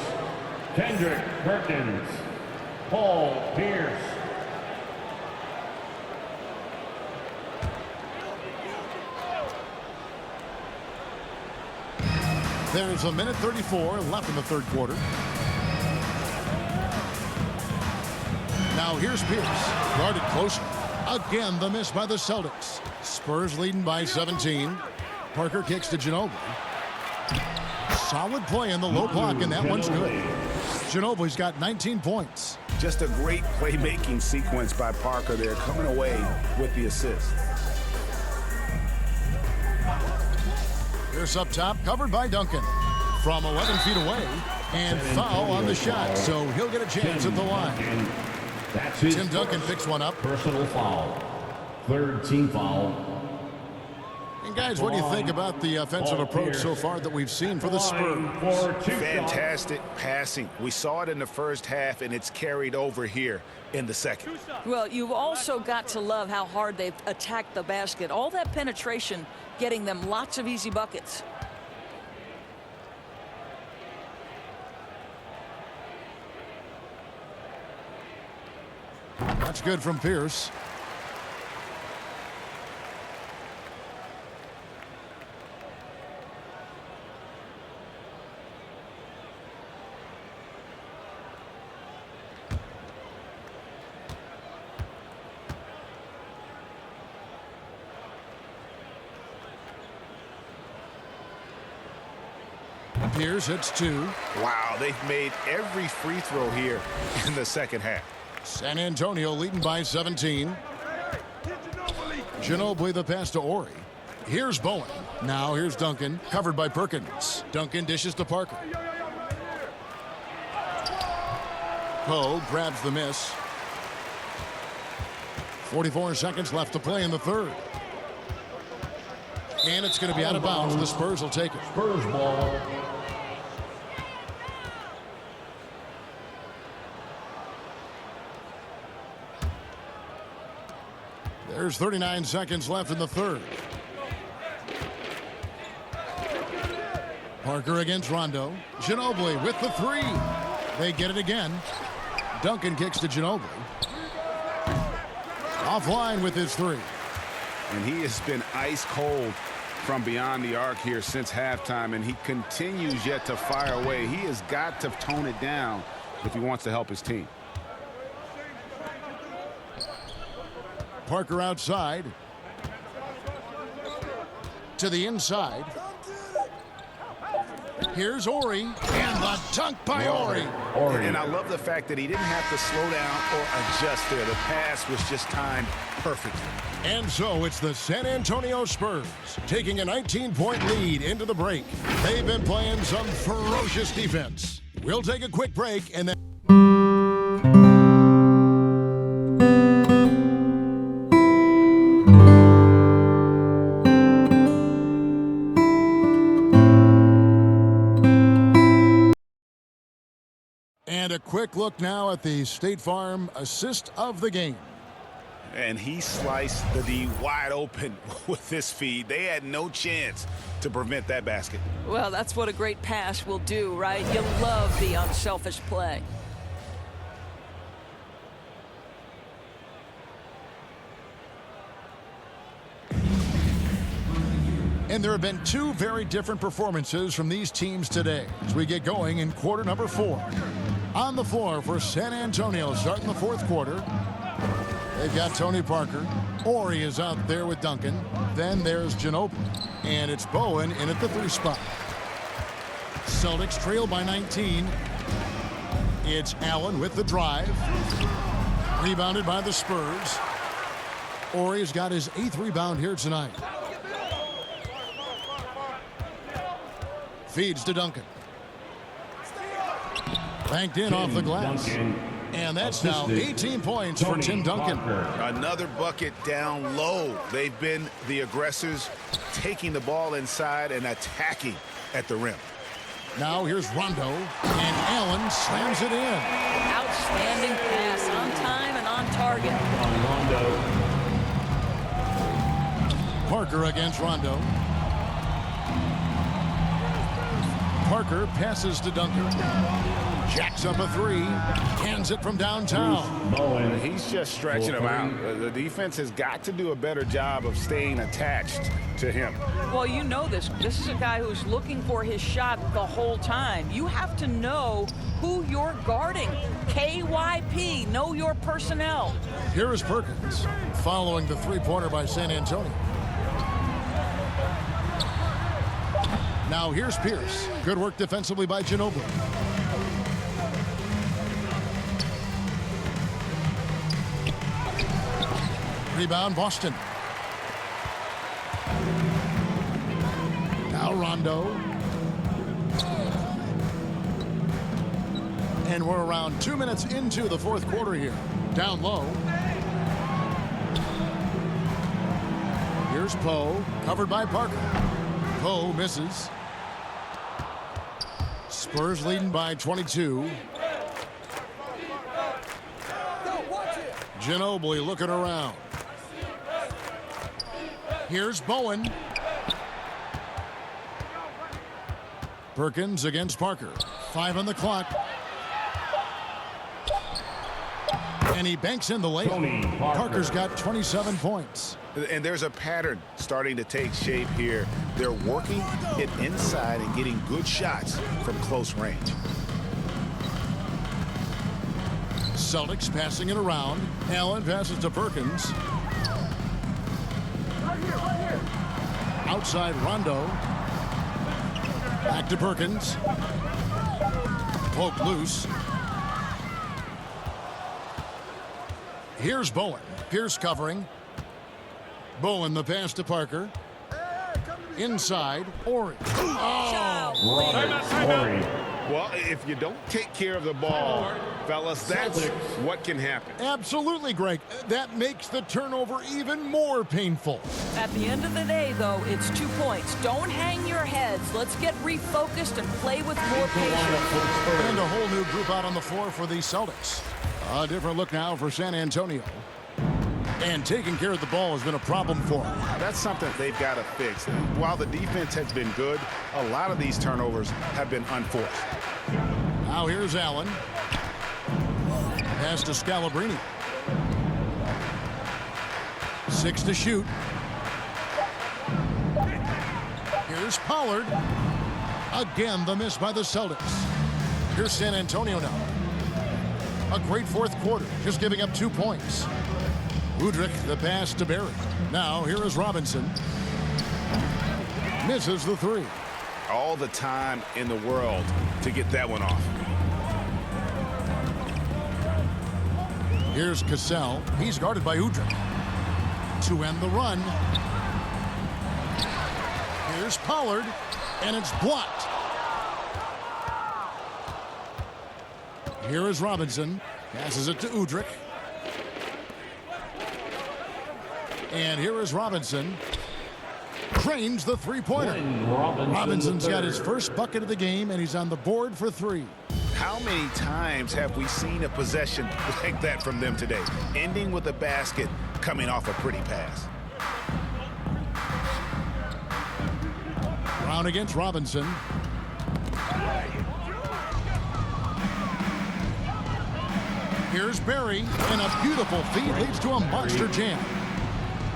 Kendrick Perkins. Paul Pierce. There's a minute 34 left in the third quarter. Now here's Pierce, guarded closer. Again, the miss by the Celtics. Spurs leading by 17. Parker kicks to Ginobili. Solid play in the low block, and that one's good. Ginobili's got 19 points. Just a great playmaking sequence by Parker there, coming away with the assist. Pierce up top, covered by Duncan. From 11 feet away, and foul on the shot, so he'll get a chance at the line. Tim Duncan picks one up. Personal foul. Third team foul. And guys, what do you think about the offensive approach so far that we've seen for the Spurs? Fantastic passing. We saw it in the first half, and it's carried over here in the second. Well, you've also got to love how hard they've attacked the basket. All that penetration getting them lots of easy buckets. That's good from Pierce. Pierce hits 2. Wow, they've made every free throw here in the second half. San Antonio leading by 17. Ginobili the pass to Ori. Here's Bowen. Now here's Duncan, covered by Perkins. Duncan dishes to Parker. Poe grabs the miss. 44 seconds left to play in the third. And it's going to be out of bounds. The Spurs will take it. Spurs ball. There's 39 seconds left in the third. Parker against Rondo. Ginobili with the 3. They get it again. Duncan kicks to Ginobili. Offline with his 3. And he has been ice cold from beyond the arc here since halftime, and he continues yet to fire away. He has got to tone it down if he wants to help his team. Parker outside. To the inside. Here's Ori. And the dunk by Ori. And I love the fact that he didn't have to slow down or adjust there. The pass was just timed perfectly. And so it's the San Antonio Spurs taking a 19-point lead into the break. They've been playing some ferocious defense. We'll take a quick break and then... And a quick look now at the State Farm assist of the game. And he sliced the D wide open with this feed. They had no chance to prevent that basket. Well, that's what a great pass will do, right? You love the unselfish play. And there have been 2 very different performances from these teams today as we get going in quarter number 4. On the floor for San Antonio starting the 4th quarter. They've got Tony Parker. Ori is out there with Duncan. Then there's Ginobili. And it's Bowen in at the 3 spot. Celtics trail by 19. It's Allen with the drive. Rebounded by the Spurs. Ori's got his 8th rebound here tonight. Feeds to Duncan. Banked in off the glass. And that's now 18 points for Tim Duncan. Another bucket down low. They've been the aggressors, taking the ball inside and attacking at the rim. Now here's Rondo, and Allen slams it in. Outstanding pass, on time and on target. Parker against Rondo. Parker passes to Duncan. Jacks up a 3. Hands it from downtown. He's just stretching him out. The defense has got to do a better job of staying attached to him. Well, you know this. This is a guy who's looking for his shot the whole time. You have to know who you're guarding. KYP, know your personnel. Here is Perkins following the 3-pointer by San Antonio. Now here's Pierce. Good work defensively by Ginobili. Rebound Boston. Now Rondo. And we're around 2 minutes into the 4th quarter here. Down low. Here's Poe, covered by Parker. Poe misses. Spurs leading by 22. Ginobili looking around. Here's Bowen. Perkins against Parker. 5 on the clock. And he banks in the layup. Parker's got 27 points. And there's a pattern starting to take shape here. They're working it inside and getting good shots from close range. Celtics passing it around. Allen passes to Perkins. Right here. Outside Rondo. Back to Perkins. Poke loose. Here's Bowen. Pierce covering. Bowen the pass to Parker. Inside, Ori. Well, if you don't take care of the ball, fellas, that's what can happen. Absolutely, Greg. That makes the turnover even more painful. At the end of the day, though, it's 2 points. Don't hang your heads. Let's get refocused and play with more patience. And a whole new group out on the floor for the Celtics. A different look now for San Antonio. And taking care of the ball has been a problem for them. That's something they've got to fix. While the defense has been good, a lot of these turnovers have been unforced. Now here's Allen. Pass to Scalabrine. 6 to shoot. Here's Pollard. Again, the miss by the Celtics. Here's San Antonio now. A great fourth quarter, just giving up 2 points. Udrich, the pass to Barry. Now, here is Robinson. Misses the three. All the time in the world to get that one off. Here's Cassell. He's guarded by Udrich. To end the run. Here's Pollard, and it's blocked. Here is Robinson. Passes it to Udrich. And here is Robinson. Cranes the three-pointer. Robinson's got his first bucket of the game, and he's on the board for 3. How many times have we seen a possession like that from them today? Ending with a basket, coming off a pretty pass. Brown against Robinson. Here's Barry, and a beautiful feed leads to a monster jam.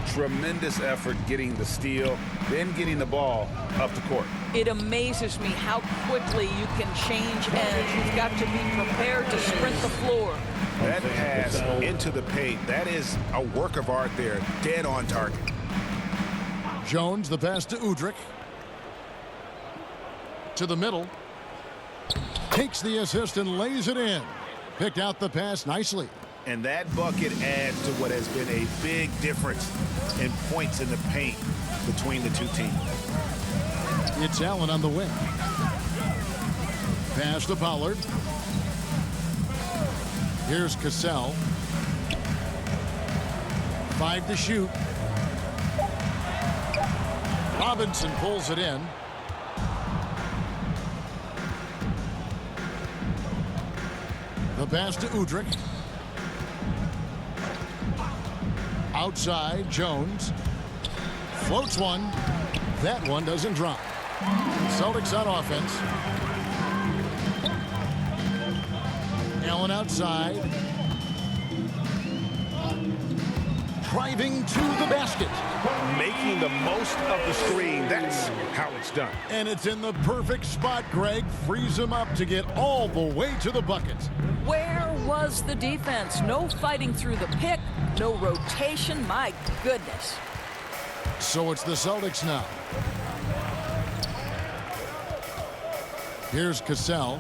Tremendous effort getting the steal, then getting the ball up the court. It amazes me how quickly you can change ends. You've got to be prepared to sprint the floor. That pass into the paint, that is a work of art there, dead on target. Jones, the pass to Udrich. To the middle. Takes the assist and lays it in. Picked out the pass nicely. And that bucket adds to what has been a big difference in points in the paint between the two teams. It's Allen on the wing. Pass to Pollard. Here's Cassell. 5 to shoot. Robinson pulls it in. The pass to Udrich. Outside, Jones. Floats one. That one doesn't drop. Celtics on offense. Allen outside. Driving to the basket. Making the most of the screen. That's how it's done. And it's in the perfect spot, Greg. Frees him up to get all the way to the bucket. Where was the defense? No fighting through the pick, no rotation. My goodness. So it's the Celtics now. Here's Cassell.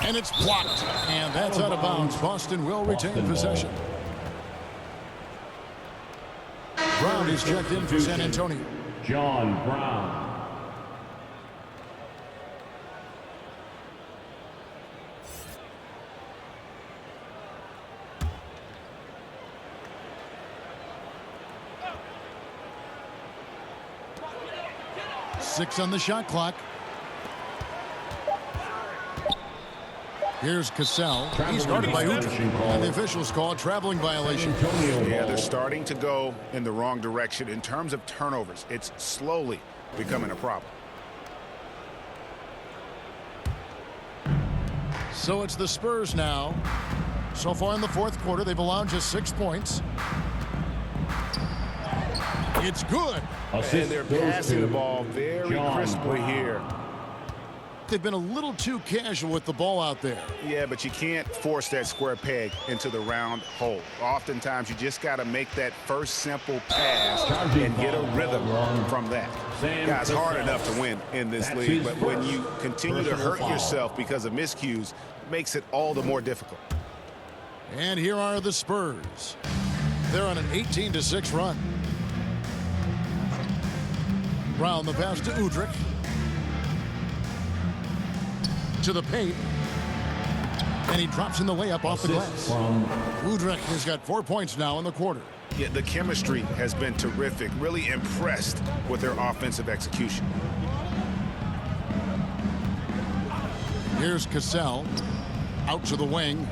And it's blocked. And that's out of bounds. Boston will retain possession. Brown is checked in for San Antonio. John Brown. Six on the shot clock. Here's Cassell. He's guarded by Udrich. And the officials call a traveling violation. Yeah, they're starting to go in the wrong direction in terms of turnovers. It's slowly becoming a problem. So it's the Spurs now. So far in the fourth quarter, they've allowed just 6 points. It's good. And they're passing the ball very crisply here. They've been a little too casual with the ball out there. Yeah, but you can't force that square peg into the round hole. Oftentimes, you just got to make that first simple pass and get a rhythm from that. Yeah, it's hard enough to win in this league, but when you continue to hurt yourself because of miscues, it makes it all the more difficult. And here are the Spurs. They're on an 18-6 run. Brown the pass to Udrich. To the paint. And he drops in the layup off the glass. Udrich has got 4 points now in the quarter. Yeah, the chemistry has been terrific. Really impressed with their offensive execution. Here's Cassell. Out to the wing.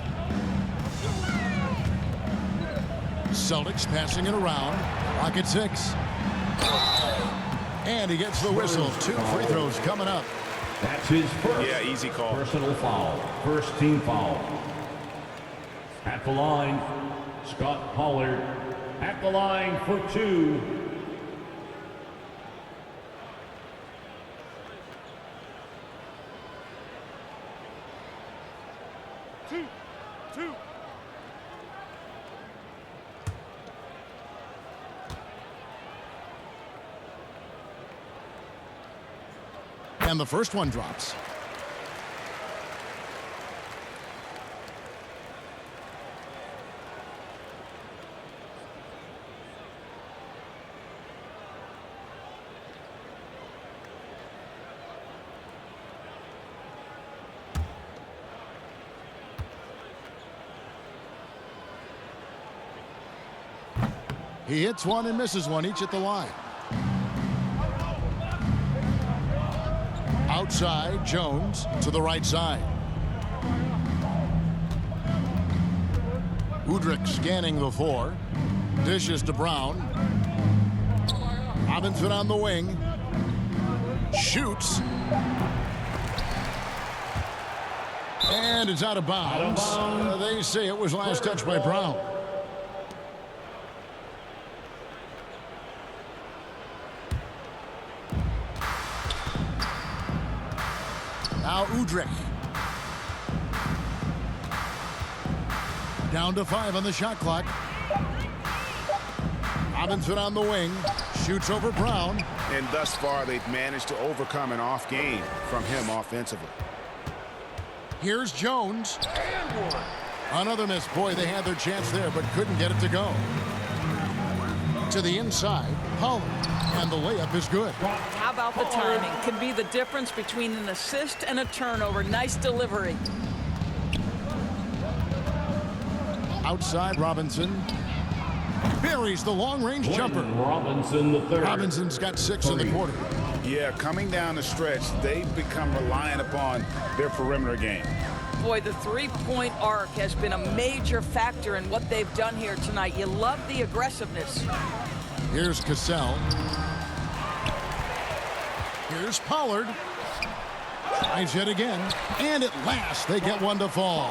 Celtics passing it around. Clock at 6. And he gets the whistle. 2 free throws coming up. That's his first easy call. personal foul. First team foul. At the line, Scott Pollard. At the line for 2. And the first one drops. He hits one and misses one, each at the line. Outside, Jones to the right side. Udrich scanning the floor. Dishes to Brown. Robinson on the wing. Shoots. And it's out of bounds. They say it was last touched by Brown. Now Udrich. Down to 5 on the shot clock. Robinson on the wing. Shoots over Brown. And thus far, they've managed to overcome an off game from him offensively. Here's Jones. Another miss. Boy, they had their chance there, but couldn't get it to go. To the inside, Pollard. And the layup is good. How about the timing? Can be the difference between an assist and a turnover. Nice delivery. Outside, Robinson. Buries the long-range jumper. Robinson the third. Robinson's got 6 in the quarter. Yeah, coming down the stretch, they've become reliant upon their perimeter game. Boy, the three-point arc has been a major factor in what they've done here tonight. You love the aggressiveness. Here's Cassell. Here's Pollard. Tries it again. And at last, they get one to fall.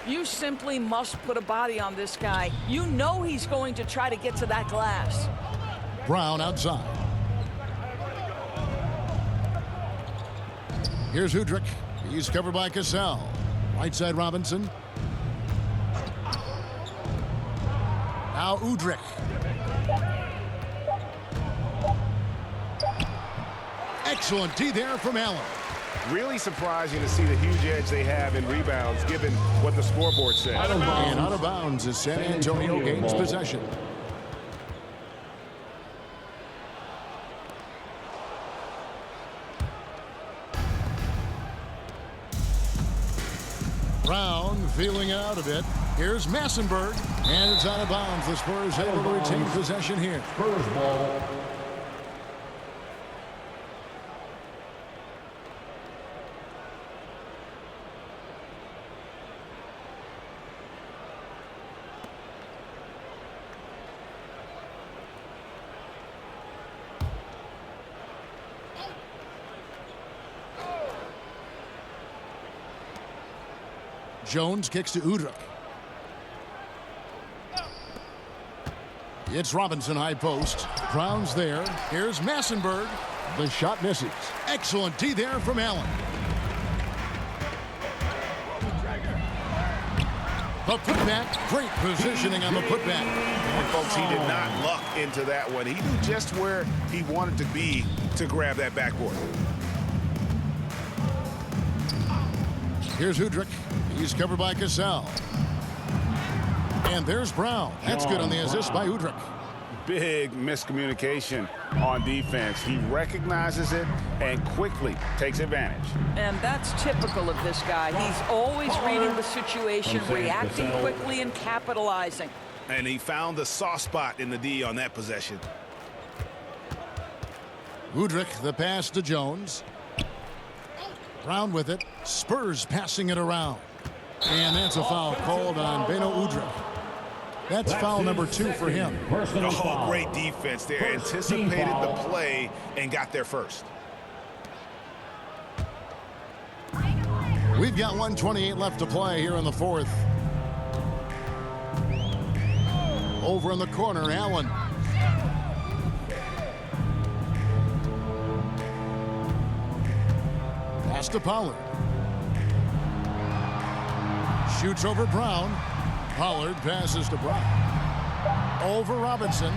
You simply must put a body on this guy. You know he's going to try to get to that glass. Brown outside. Here's Udrich. He's covered by Cassell. Right side, Robinson. Now Udrich. Excellent D there from Allen. Really surprising to see the huge edge they have in rebounds, given what the scoreboard says. And out of bounds as San Antonio gains possession. Brown feeling it out a bit. Here's Massenberg. And it's out of bounds. The Spurs able to retain possession here. Spurs ball. Jones kicks to Udrich. It's Robinson high post. Brown's there. Here's Massenberg. The shot misses. Excellent D there from Allen. The putback. Great positioning on the putback. And folks, he did not luck into that one. He knew just where he wanted to be to grab that backboard. Here's Udrich. He's covered by Cassell. And there's Brown. That's good on the assist by Udrich. Big miscommunication on defense. He recognizes it and quickly takes advantage. And that's typical of this guy. He's always reading the situation, reacting quickly and capitalizing. And he found the soft spot in the D on that possession. Udrich, the pass to Jones. Brown with it. Spurs passing it around. And that's a foul called on Beno Udrich. That's foul number 2 for him. Oh, great defense there. Anticipated the play and got there first. We've got 1:28 left to play here in the fourth. Over in the corner, Allen. Pass to Pollard. Shoots over Brown. Pollard passes to Brown. Over Robinson.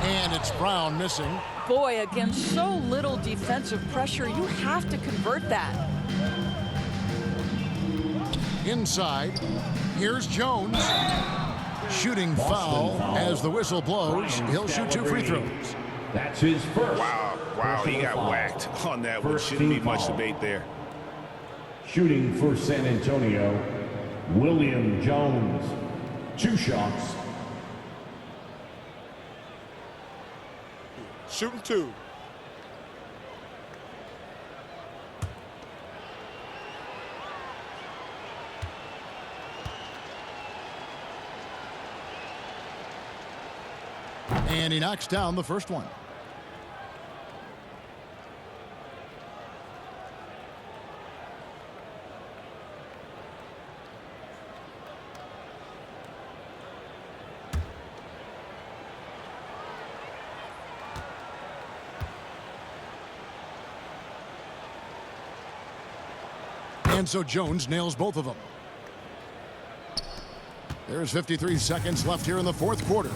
And it's Brown missing. Boy, against so little defensive pressure, you have to convert that. Inside. Here's Jones. Shooting foul as the whistle blows. He'll shoot 2 free throws. That's his first. Wow, he got whacked on that one. Shouldn't be much debate there. Shooting for San Antonio, William Jones. 2 shots. Shooting 2. And he knocks down the first one. And so Jones nails both of them. There's 53 seconds left here in the fourth quarter.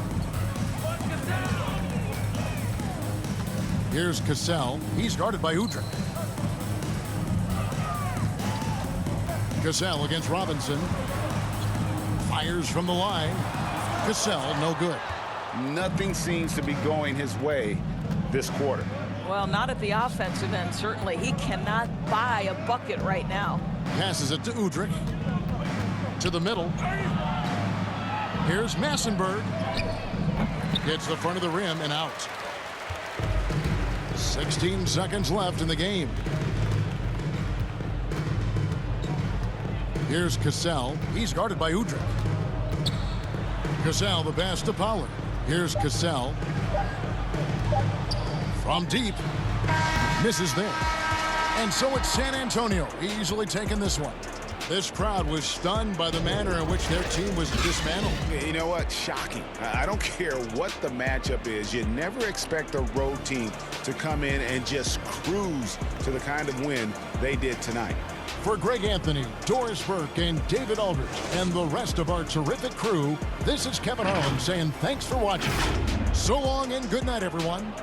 Here's Cassell. He's guarded by Udrich. Cassell against Robinson. Fires from the line. Cassell, no good. Nothing seems to be going his way this quarter. Well, not at the offensive end, certainly. He cannot buy a bucket right now. Passes it to Udrich. To the middle. Here's Massenberg. Gets the front of the rim and out. 16 seconds left in the game. Here's Cassell. He's guarded by Udrich. Cassell, the pass to Pollard. Here's Cassell. From deep. Misses there. And so it's San Antonio easily taking this one. This crowd was stunned by the manner in which their team was dismantled. You know what? Shocking. I don't care what the matchup is. You never expect a road team to come in and just cruise to the kind of win they did tonight. For Greg Anthony, Doris Burke, and David Aldridge, and the rest of our terrific crew, this is Kevin Harlan saying thanks for watching. So long and good night, everyone.